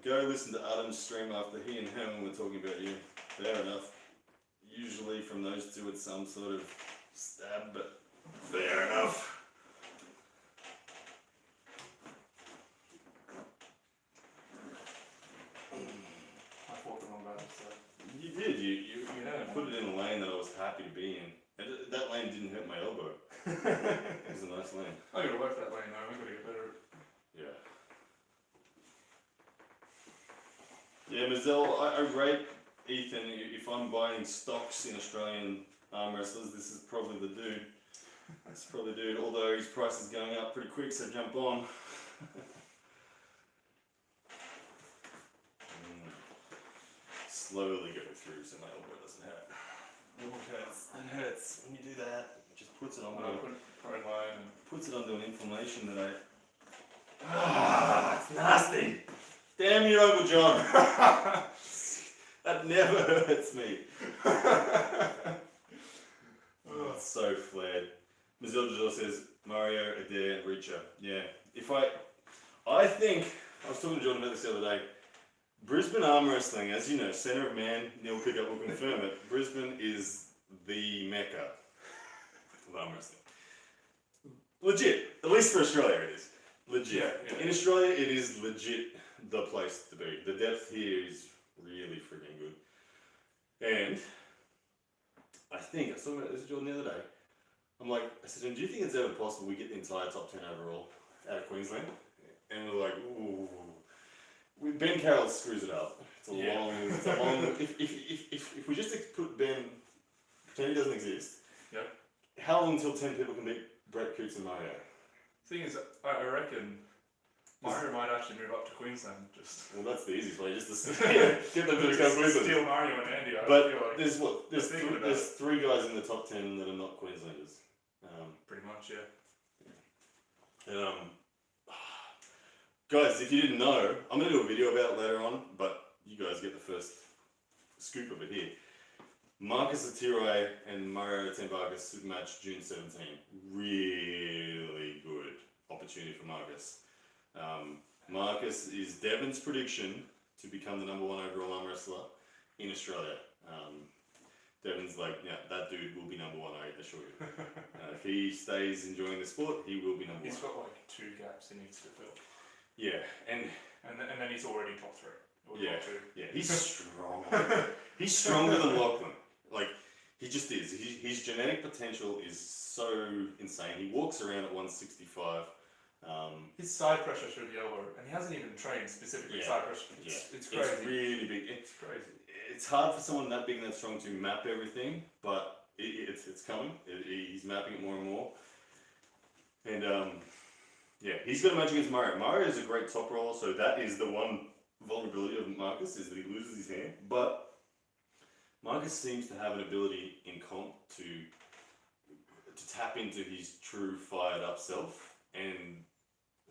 S1: Go listen to Adam's stream after he and Herman were talking about you. Fair enough. Usually from those two it's some sort of stab, but fair enough.
S2: I fought the wrong battle, so.
S1: You did. You put it in a lane that I was happy to be in. And that lane didn't hurt my elbow. It was a nice lane.
S2: I gotta work that lane though. I gotta get better.
S1: Yeah. Yeah, Mazell, I rate Ethan. If I'm buying stocks in Australian arm wrestlers, this is probably the dude. That's probably the dude, although his price is going up pretty quick, so jump on. Slowly go through so my elbow doesn't hurt. It hurts when you do that. It just puts it on puts it onto an inflammation that it's nasty. Damn you, Uncle John. That never hurts me. Oh, it's so flared. Mazil Jador says Mario, Adair, and Richa. Yeah. I think I was talking to Jordan about this the other day. Brisbane arm wrestling, as you know, centre of man, Neil Pickup will confirm it. Brisbane is the mecca of arm wrestling. Legit, at least for Australia it is. Legit. Yeah. In Australia it is legit the place to be. The depth here is really freaking good. And I think, I was talking about this with Jordan the other day, I said, do you think it's ever possible we get the entire top 10 overall out of Queensland? And we're like, ooh. Ben Carroll screws it up. It's a long. If we just put Ben, pretend he doesn't exist.
S2: Yep.
S1: How long until 10 people can beat Brett Coots and Mario?
S2: Thing is, I reckon Mario might actually move up to Queensland.
S1: Well, that's the easiest way. Just to get them to come Queensland.
S2: Steal Mario and Andy.
S1: But there's three guys in the top 10 that are not Queenslanders.
S2: Pretty much, yeah.
S1: And guys, if you didn't know, I'm going to do a video about it later on, but you guys get the first scoop of it here. Marcus Atirai and Mario Tembarkas super match June 17. Really good opportunity for Marcus. Marcus is Devon's prediction to become the #1 overall arm wrestler in Australia. Devon's like, yeah, that dude will be #1, I assure you. If he stays enjoying the sport, he will be #1.
S2: He's got like 2 gaps he needs to fill.
S1: Yeah, and
S2: then he's already top 3. Or
S1: yeah,
S2: top 2.
S1: yeah, he's strong. He's stronger than Lachlan. Like, he just is. His genetic potential is so insane. He walks around at 165.
S2: His side pressure through the elbow, and he hasn't even trained specifically side pressure. It's crazy.
S1: It's really big.
S2: It's crazy.
S1: It's hard for someone that big and that strong to map everything, but it's coming. He's mapping it more and more. And yeah, he's got a match against Mario. Mario is a great top roller, so that is the one vulnerability of Marcus, is that he loses his hand. But Marcus seems to have an ability in comp to tap into his true fired up self, and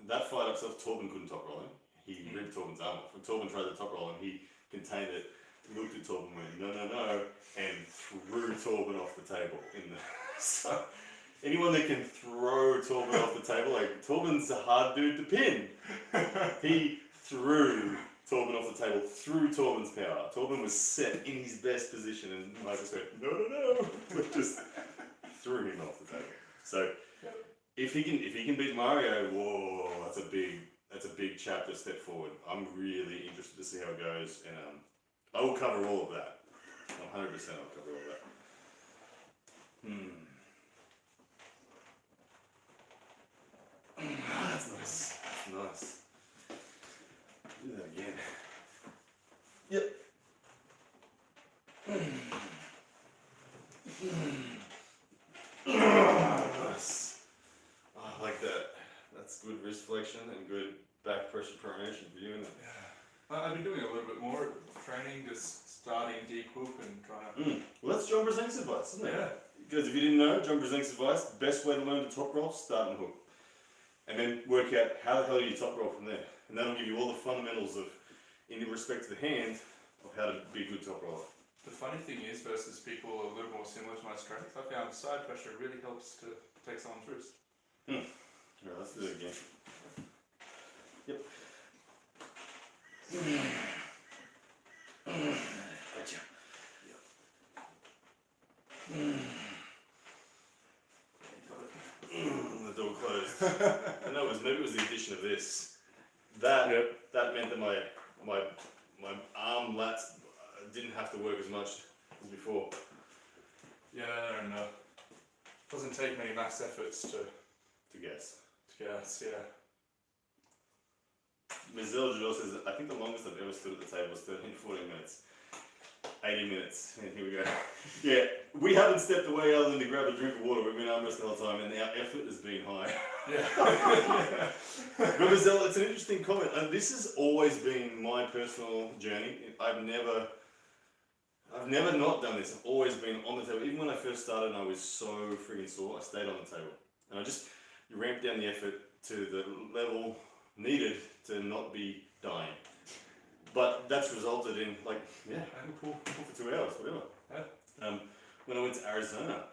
S1: that fired up self, Torben couldn't top roll him. He ripped Torben's arm off. When Torben tried to top roll him, he contained it, looked at Torben, went no, and threw Torben off the table. So anyone that can throw Torben off the table, like Torben's a hard dude to pin. He threw Torben off the table, through Torben's power. Torben was set in his best position, and Marcus went no, just threw him off the table. So if he can beat Mario, whoa, that's a big chapter step forward. I'm really interested to see how it goes, and I will cover all of that. 100% I'll cover all of that. That's nice. That's nice. Do that again. Yep. Nice. Oh, I like that. That's good wrist flexion and good back pressure pronation for you, isn't it?
S2: Yeah. I've been doing a little bit more training, just starting deep hook and trying to...
S1: Well, that's John Brzezink's advice, isn't it?
S2: Yeah.
S1: Because if you didn't know, John Brzezink's advice, best way to learn to top roll, start and hook. And then work out how the hell you top roll from there. And that'll give you all the fundamentals of, in respect to the hand, of how to be a good top roller.
S2: The funny thing is, versus people a little more similar to my strength, I found side pressure really helps to take someone's wrist.
S1: Alright, let's do it again. Yep. Gotcha. The door closed. I know maybe it was the addition of this. That meant that my arm lats didn't have to work as much as before.
S2: Yeah, and doesn't take many mass efforts to
S1: guess.
S2: Yeah.
S1: Ms. Zildjian says, I think the longest I've ever stood at the table was 13 to 14 minutes. 80 minutes, and here we go. Yeah, we haven't stepped away other than to grab a drink of water. We've been arm wrestling the whole time, and our effort has been high.
S2: Yeah.
S1: But Mazel, it's an interesting comment. This has always been my personal journey. I've never not done this. I've always been on the table. Even when I first started and I was so freaking sore, I stayed on the table. And you ramp down the effort to the level needed to not be dying. But that's resulted in, I can pull for 2 hours, whatever.
S2: Yeah.
S1: When I went to Arizona,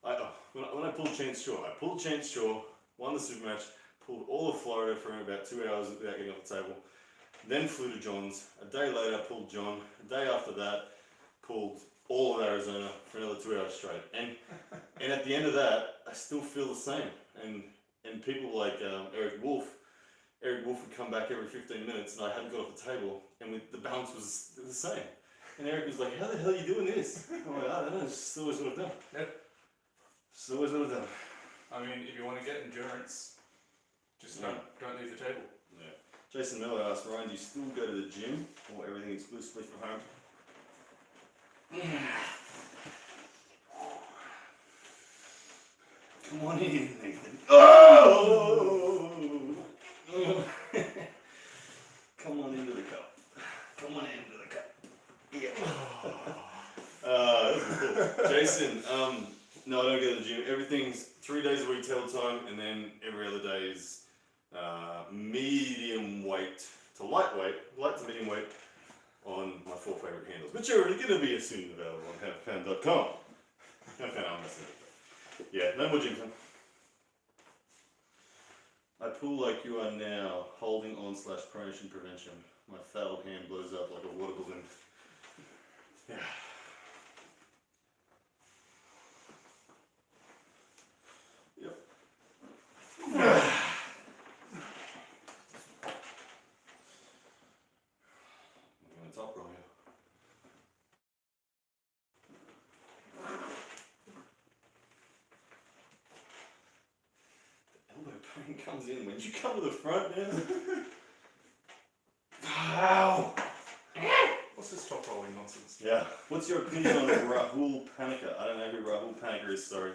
S1: when I pulled Chance Shaw, won the super match, pulled all of Florida for about 2 hours without getting off the table, then flew to John's. A day later, pulled John. A day after that, pulled all of Arizona for another 2 hours straight. And at the end of that, I still feel the same. And people like Eric Wolf would come back every 15 minutes, and I hadn't got off the table, and the balance was the same. And Eric was like, how the hell are you doing this? I'm like, I don't know, it's just always what I've done.
S2: Yep.
S1: It's always what I've done.
S2: I mean, if you want to get endurance, just don't leave the table.
S1: Yeah. Jason Miller asked, Ryan, do you still go to the gym, or everything exclusively from home? Come on in, Nathan. Oh! Come on into the cup. Come on into the cup. Yeah. Cool. Jason, no, I don't go to the gym. Everything's 3 days a week tail time, and then every other day is medium weight to lightweight, light to medium weight on my 4 favorite handles, which are going to be soon available on halfpound.com. Yeah, no more gym time. I pull like you are now, holding on / pronation prevention. My foul hand blows up like a water balloon. Yeah. Yep. I'm going to top roll here. Pain comes in when you come to the front, man. Wow.
S2: What's this top rolling nonsense?
S1: Yeah. What's your opinion on Rahul Panika? I don't know who Rahul Panika is, sorry.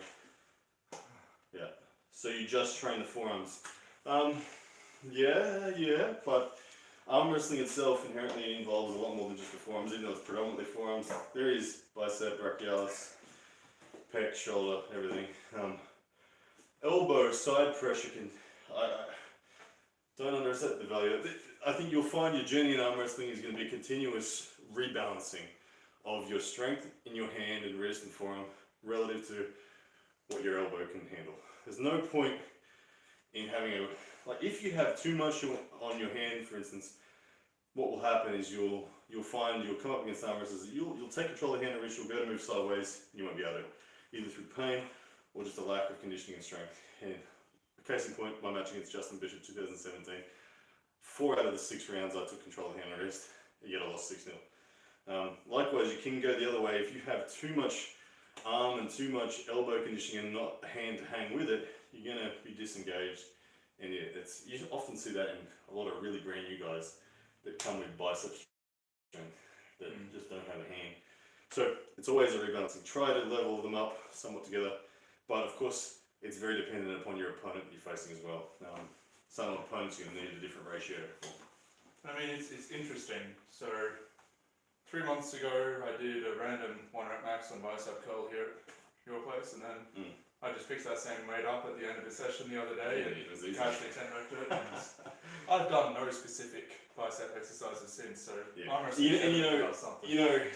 S1: Yeah. So you just train the forearms. Yeah, but arm wrestling itself inherently involves a lot more than just the forearms, even though it's predominantly forearms. There is bicep, brachialis, pec, shoulder, everything. Elbow side pressure can. I don't underestimate the value. I think you'll find your journey in arm wrestling is going to be a continuous rebalancing of your strength in your hand and wrist and forearm relative to what your elbow can handle. There's no point in having if you have too much on your hand, for instance, what will happen is you'll find you'll come up against arm wrestlers. You'll take control of the hand and wrist. You'll go to move sideways. You won't be able to, either through pain or just a lack of conditioning and strength. And case in point, my match against Justin Bishop 2017. 4 out of the 6 rounds I took control of the hand and wrist, yet I lost 6-0. Likewise, you can go the other way. If you have too much arm and too much elbow conditioning and not a hand to hang with it, you're going to be disengaged. And yeah, you often see that in a lot of really brand new guys that come with bicep strength that just don't have a hand. So it's always a rebalancing. Try to level them up somewhat together, but of course it's very dependent upon your opponent that you're facing as well. Some opponents are going to need a different ratio.
S2: I mean, it's interesting. So 3 months ago, I did a random 1-rep max on bicep curl here at your place, and then I just picked that same weight up at the end of the session the other day and casually 10-repped it. And I've done no specific bicep exercises since, so I'm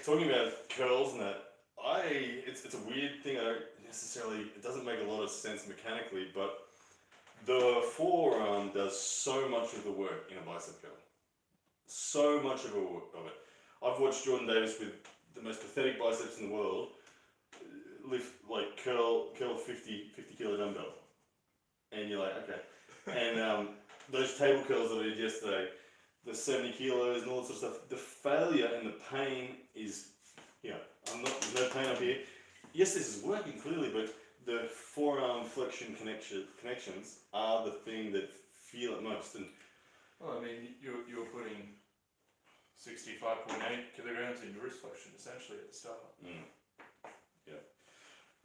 S1: talking about curls and that, it's a weird thing. It doesn't make a lot of sense mechanically, but the forearm does so much of the work in a bicep curl. So much of it. I've watched Jordan Davis with the most pathetic biceps in the world lift, curl 50 kilo dumbbell. And you're like, okay. And those table curls that I did yesterday, the 70 kilos and all that sort of stuff, the failure and the pain is, there's no pain up here. Yes, this is working clearly, but the forearm flexion connections are the thing that feel it most. And
S2: well, I mean, you're putting 65.8 kilograms in your wrist flexion essentially at the start.
S1: Yeah.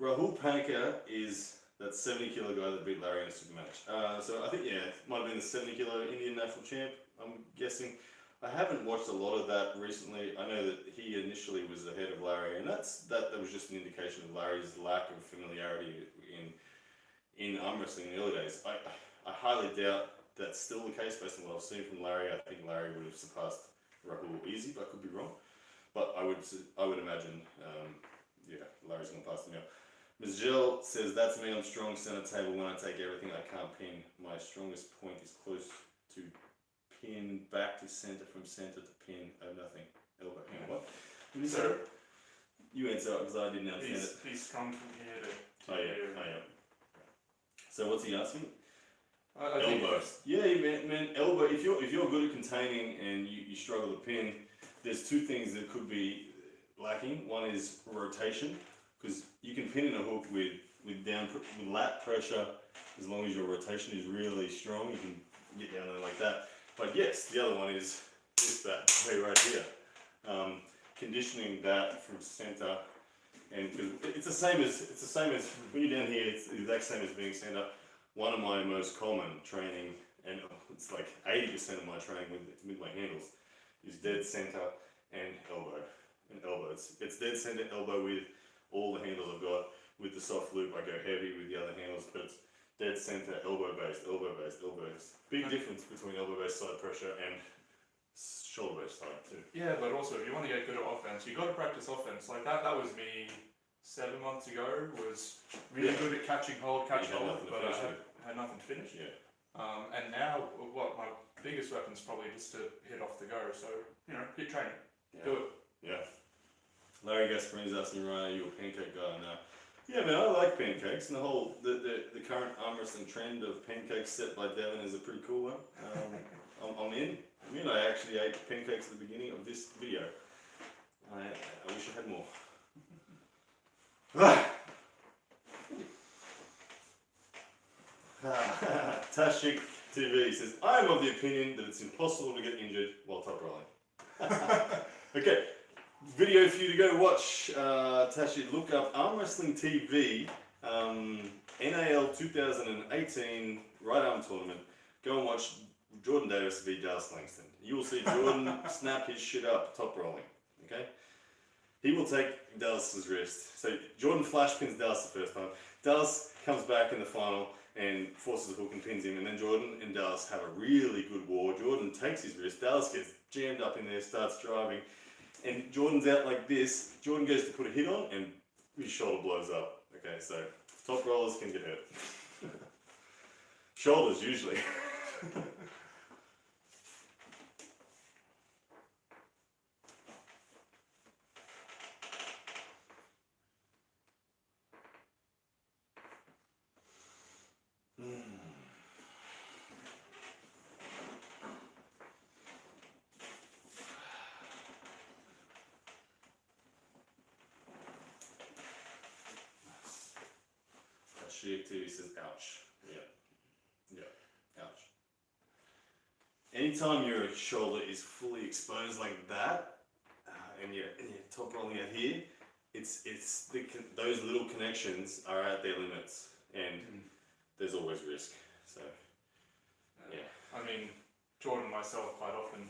S1: Rahul Panikar is that 70 kilo guy that beat Larry in a super match. So I think it might have been the 70 kilo Indian national champ, I'm guessing. I haven't watched a lot of that recently. I know that he initially was ahead of Larry, and that was just an indication of Larry's lack of familiarity in arm wrestling in the early days. I highly doubt that's still the case based on what I've seen from Larry. I think Larry would have surpassed Rahul easy, but I could be wrong. But I would imagine, Larry's going to pass him out. Ms. Jill says, that's me on strong center table when I take everything I can't pin. My strongest point is close to pin, back to center, from center to pin. I have nothing. Elbow. Hang on, what? You answer it because I didn't understand it.
S2: He's strong from here to
S1: here. Oh, yeah. So what's he asking?
S2: Elbow.
S1: Yeah, man, elbow. If you're good at containing and you struggle to pin, there's 2 things that could be lacking. One is rotation, because you can pin in a hook with lat pressure as long as your rotation is really strong. You can get down there like that. But yes, the other one is that way right here. Conditioning that from center, and because it's the same as when you're down here. It's the exact same as being center. One of my most common training, and it's like 80% of my training with my handles, is dead center and elbow. It's dead center, elbow with all the handles I've got. With the soft loop, I go heavy with the other handles, but it's dead center, elbow based. Big difference between elbow based side pressure and shoulder based side too.
S2: Yeah, but also if you want to get good at offense, you got to practice offense. Like that was me 7 months ago. Was really good at catch hold, but I had nothing to finish.
S1: Yeah.
S2: And now, my biggest weapon's probably just to hit off the go. So keep training.
S1: Yeah.
S2: Do it.
S1: Yeah. Larry Gasparini is asking, Ryan, are you a pancake guy now? Yeah, man, I like pancakes, and the current arm wrestling trend of pancakes set by Devin is a pretty cool one. I'm in. I actually ate pancakes at the beginning of this video. I wish I had more. Tashik TV says, I am of the opinion that it's impossible to get injured while top rolling. Okay. Video for you to go watch, Tashi. Look up Arm Wrestling TV. NAL 2018 right arm tournament. Go and watch Jordan Davis v Dallas Langston. You will see Jordan snap his shit up, top rolling. Okay? He will take Dallas's wrist. So Jordan flash pins Dallas the first time. Dallas comes back in the final and forces a hook and pins him. And then Jordan and Dallas have a really good war. Jordan takes his wrist. Dallas gets jammed up in there, starts driving. And Jordan's out like this. Jordan goes to put a hit on and his shoulder blows up. Okay, so top rollers can get hurt. Shoulders usually. She activity says ouch. Yeah, ouch. Anytime your shoulder is fully exposed like that, and you're top rolling out here, those little connections are at their limits, and there's always risk. So, yeah.
S2: I mean, Jordan and myself quite often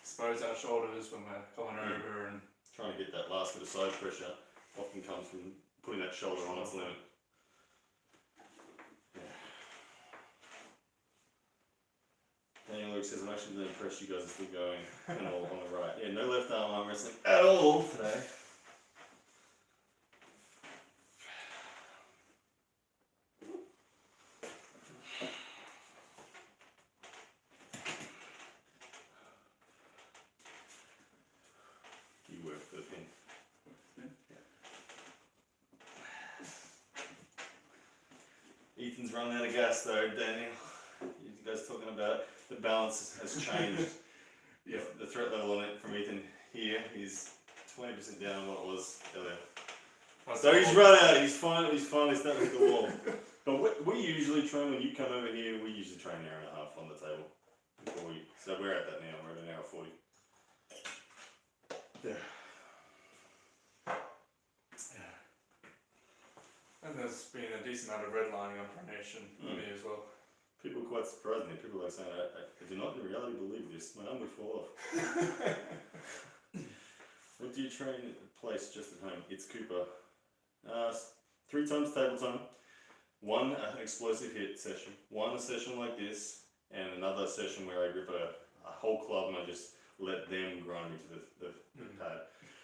S2: expose our shoulders when we're going over, and
S1: trying to get that last bit of side pressure often comes from putting that shoulder on its limit. Daniel Luke says, I'm actually really impressed you guys are still going and all on the right. Yeah, no left arm wrestling at all today. You work for the pin. Yeah. Ethan's running out of gas though, Daniel. You guys talking about the balance has changed. Yeah, the threat level on it from Ethan here is 20% down on what it was earlier. So he's run out. He's finally starting to hit the wall. But we usually train when you come over here. We usually train an hour and a half on the table before we. So we're at that now. We're at an hour 40. Yeah.
S2: And there's been a decent amount of redlining on pronation for me as well.
S1: People are quite surprised me. People are like saying, I do not in reality believe this. My arm would fall off. What do you train at a place just at home? It's Cooper. 3 times table time. 1 explosive hit session. 1 a session like this. And another session where I grip a whole club and I just let them grind me to the pad.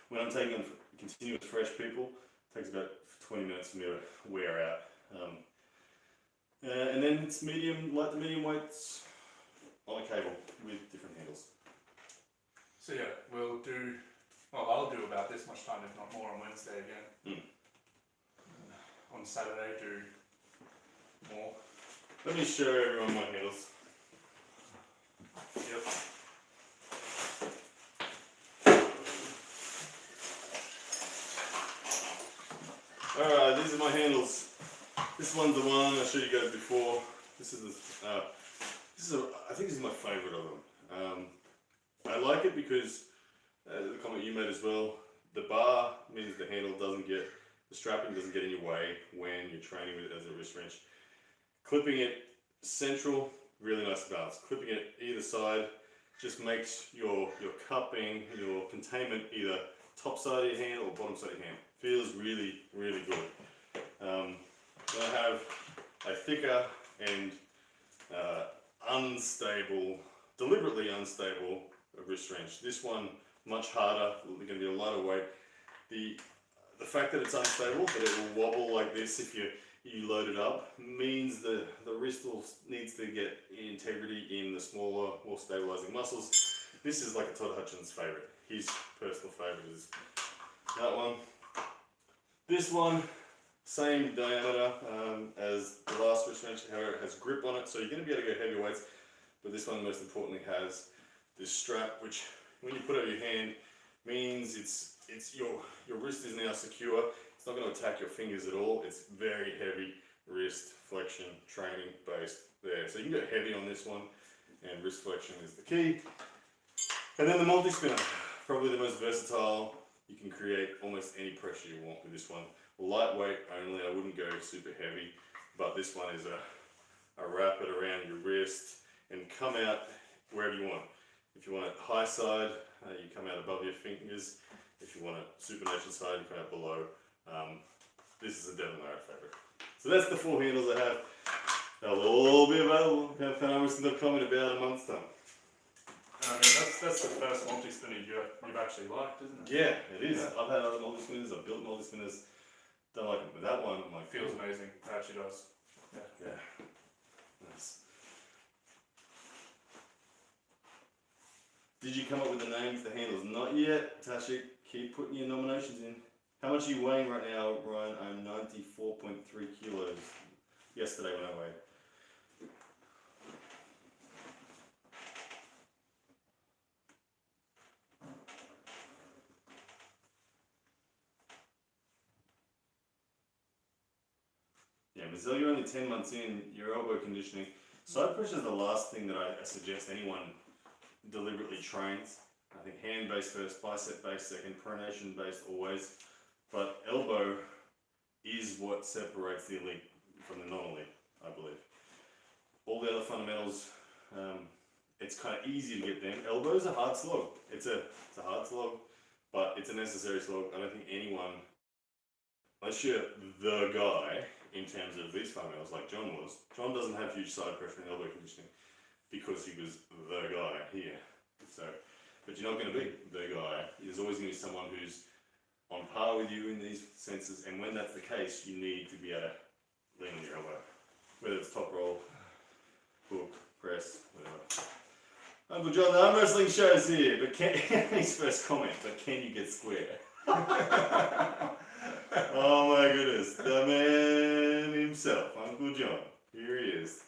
S1: When I'm taking on continuous fresh people, it takes about 20 minutes for me to wear out. And then it's light to medium weights on a cable with different handles.
S2: So yeah, I'll do about this much time, if not more, on Wednesday again. On Saturday, do more.
S1: Let me show everyone my handles.
S2: Yep.
S1: Alright, these are my handles. This one's the one I showed you guys before. This is I think this is my favourite of them. I like it because the comment you made as well. The bar means the strapping doesn't get in your way when you're training with it as a wrist wrench. Clipping it central, really nice balance. Clipping it either side just makes your cupping, your containment either top side of your hand or bottom side of your hand. Feels really, really good. Then I have a thicker and deliberately unstable wrist wrench. This one much harder, going to be a lot of weight. The fact that it's unstable, that it will wobble like this if you load it up, means the wrist needs to get integrity in the smaller, more stabilizing muscles. This is like a Todd Hutchins' favorite. His personal favorite is that one. This one, same diameter as the last wrist wrench, however it has grip on it, so you're going to be able to go heavy weights, but this one most importantly has this strap, which when you put it over your hand means your wrist is now secure. It's not going to attack your fingers at all. It's very heavy wrist flexion training based there. So you can go heavy on this one, and wrist flexion is the key. And then the multi-spinner, probably the most versatile. You can create almost any pressure you want with this one. lightweight only. I wouldn't go super heavy, but this one is a wrap it around your wrist and come out wherever you want. If you want it high side, you come out above your fingers. If you want it supination side, you come out below. This is a definitely my favourite. So that's the 4 handles I have. They'll all be available at fanarmwrestling.com in about a month's time.
S2: I mean, that's the first multi-spinner you've actually liked, isn't it?
S1: Yeah, it is.
S2: Yeah.
S1: I've had other multi-spinners, I've built multi-spinners, don't like them, but that one, I'm like,
S2: Feels amazing. It actually does.
S1: yeah. Nice. Did you come up with the names, the handles? Not yet, Tasha. Keep putting your nominations in. How much are you weighing right now, Ryan? I'm 94.3 kilos. Yesterday when I weighed. Yeah, Brazil, you're only 10 months in, your elbow conditioning. Side pressure is the last thing that I suggest anyone deliberately trains. I think hand-based first, bicep-based second, pronation-based always. But elbow is what separates the elite from the non-elite, I believe. All the other fundamentals, it's kind of easy to get them. Elbow is a hard slog. It's a hard slog, but it's a necessary slog. I don't think anyone, unless you're the guy in terms of these fundamentals, like John was. John doesn't have huge side pressure and elbow conditioning because he was the guy here. So, but you're not going to be the guy. There's always going to be someone who's on par with you in these senses, and when that's the case, you need to be able to lean on your elbow, whether it's top roll, hook, press, whatever. Uncle John, the arm wrestling show's here, but his first comment, but can you get square? Oh my goodness, the man himself, Uncle John. Here he is.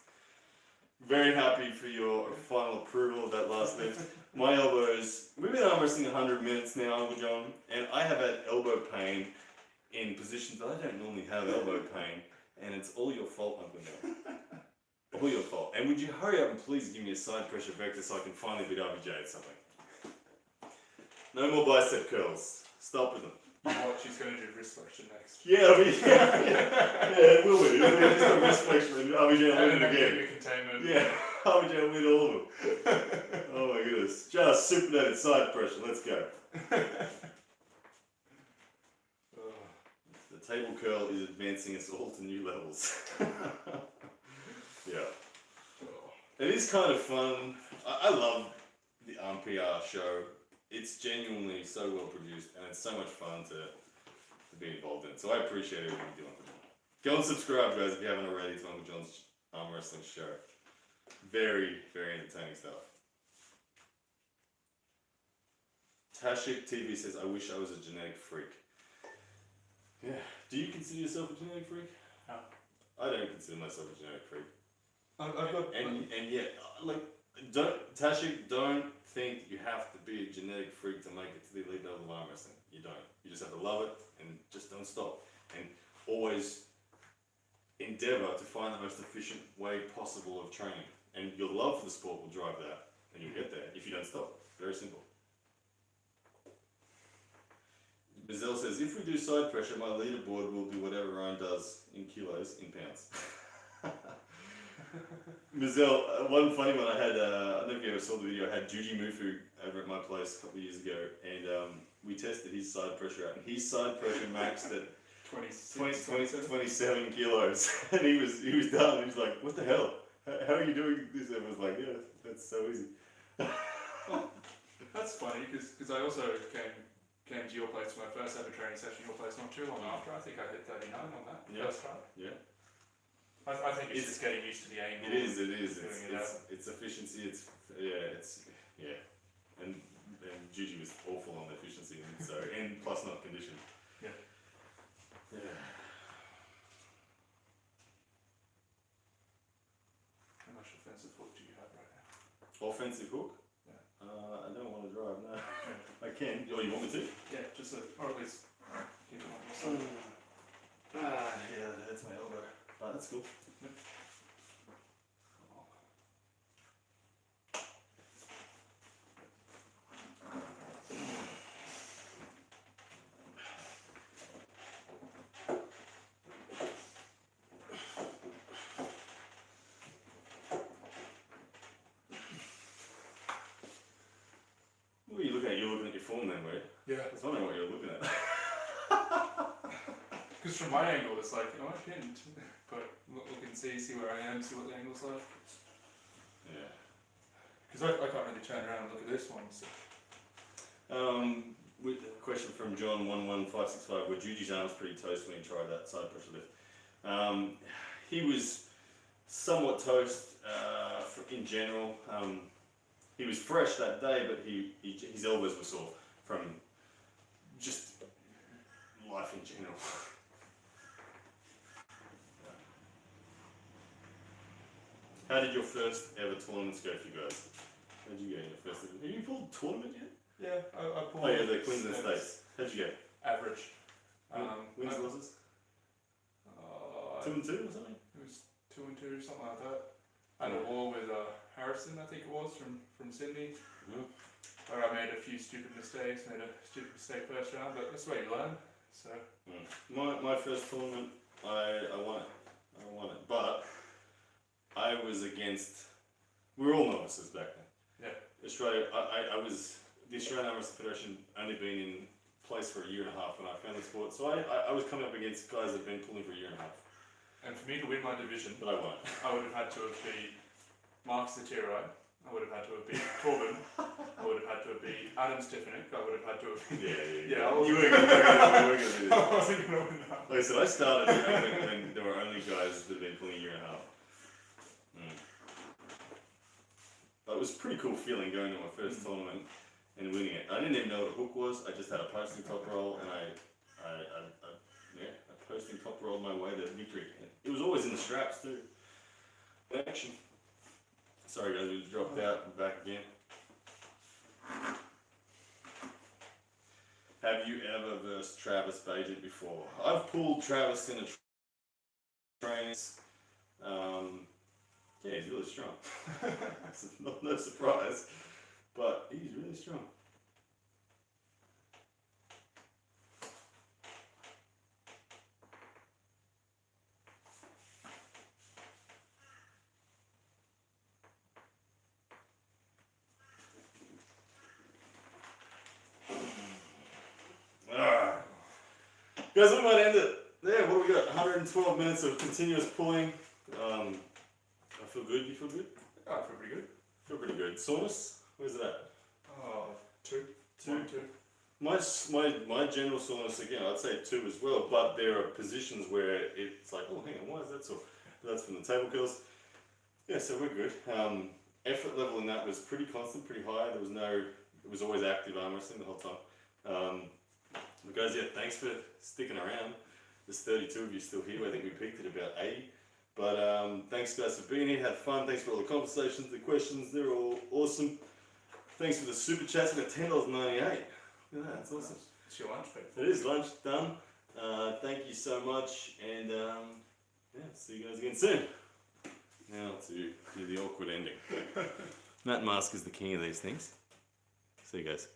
S1: Very happy for your final approval of that last lift. My elbows, we've been arm wrestling 100 minutes now, Uncle John, and I have had elbow pain in positions that I don't normally have elbow pain, and it's all your fault, Uncle John. All your fault. And would you hurry up and please give me a side pressure vector so I can finally beat RBJ at something? No more bicep curls. Stop with them.
S2: You watch, he's going to do wrist flexion next.
S1: Yeah, it will be. It's a wrist flexion and RBJ will win it again.
S2: Containment.
S1: Yeah, RBJ will win all of them. Oh my goodness. Just supinated side pressure. Let's go. The table curl is advancing us all to new levels. Yeah. It is kind of fun. I love the PR show. It's genuinely so well produced and it's so much fun to be involved in. So I appreciate everything you do, Uncle John. Go and subscribe, guys, if you haven't already, to Uncle John's arm wrestling show. Very, very entertaining stuff. Tashik TV says, I wish I was a genetic freak. Yeah. Do you consider yourself a genetic freak?
S2: No.
S1: I don't consider myself a genetic freak.
S2: I've got...
S1: And yet, like, Tashik, don't think you have to be a genetic freak to make it to the elite level of arm wrestling. You don't. You just have to love it and just don't stop. And always endeavour to find the most efficient way possible of training. And your love for the sport will drive that. And you'll get there if you don't stop. Very simple. Bazell says, if we do side pressure, my leaderboard will do whatever Ryan does in kilos, in pounds. Mazelle, one funny one I had, I don't know if you ever saw the video, I had Juji Mufu over at my place a couple of years ago, and we tested his side pressure out, and his side pressure maxed at 27 kilos, and he was done, and he's like, what the hell, how are you doing this? And I was like, yeah, that's so easy.
S2: Well, that's funny, because I also came to your place for my first ever training session, your place not too long after. I think I hit 39 on that first try.
S1: Yeah.
S2: I think it's just getting used to the angle.
S1: It is.
S2: Doing
S1: It's efficiency. And Juji was awful on the efficiency, and so and plus not conditioned.
S2: Yeah.
S1: Yeah.
S2: How much offensive hook do you have right now?
S1: Offensive hook?
S2: Yeah.
S1: I don't want to drive. No. I can. Oh, you want me to?
S2: Yeah, just or at least keep it on your side.
S1: Yeah, that's my elbow. Oh, that's cool.
S2: Yep.
S1: then, were you?
S2: Yeah.
S1: I was wondering what you were looking at.
S2: Because from my angle, it's like, I pinned. But look and see where I am, see what the angle's like.
S1: Yeah.
S2: Because I can't really turn around and look at this one. So.
S1: With a question from John 11565, were Judy's arms pretty toast when he tried that side pressure lift? He was somewhat toast in general. He was fresh that day, but his elbows were sore from just life in general. How did your first ever tournaments go for you guys? How did you go in your first ever? Have you pulled a tournament yet?
S2: Yeah, I pulled.
S1: Oh yeah, the Queensland States. How'd you go?
S2: Average.
S1: Wins and losses? 2 and 2 or something?
S2: It was 2 and 2, something like that. I had a war with Harrison, I think it was, from Sydney. Where I made a few stupid mistakes, made a stupid mistake first round, but that's the way you learn. So.
S1: My first tournament, I won it. But I was against. We were all novices back then.
S2: Yeah.
S1: Australia. I was the Australian Arm Wrestling Federation only been in place for a year and a half when I found the sport. So I was coming up against guys that had been pulling for a year and a half.
S2: And for me to win my division,
S1: but I won.
S2: I would have had to have beat Mark Satiro. I would have had to have beat Corbin. I would have had to have beat Adam Stefanik. I would have had to have. Yeah.
S1: You were going to do
S2: I wasn't going to win that.
S1: Like I said, I started when there were only guys that had been pulling a year and a half. But it was a pretty cool feeling going to my first tournament and winning it. I didn't even know what a hook was. I just had a posting top roll, and I posting top rolled my way to victory. It was always in the straps too. Action. Sorry guys, we dropped out and back again. Have you ever versed Travis Bagent before? I've pulled Travis in a training. Yeah, he's really strong. It's no surprise, but he's really strong. Guys, we might end it there. What do we got? 112 minutes of continuous pulling. I feel good. You feel good?
S2: I feel pretty good.
S1: Feel pretty good. Soreness? Where's it at?
S2: 2.
S1: 2. My general soreness, again, I'd say 2 as well, but there are positions where it's like, oh, hang on, why is that sore? That's from the table curls. Yeah, so we're good. Effort level in that was pretty constant, pretty high. It was always active arm wrestling the whole time. But guys, yeah, thanks for sticking around. There's 32 of you still here. I think we peaked at about 80. But thanks guys for being here. Had fun. Thanks for all the conversations, the questions. They're all awesome. Thanks for the super chats. We got $10.98. Look at that. That's awesome.
S2: It's your lunch, mate.
S1: It is lunch done. Thank you so much, and yeah, see you guys again soon. Now to the awkward ending. Matt Mask is the king of these things. See you guys.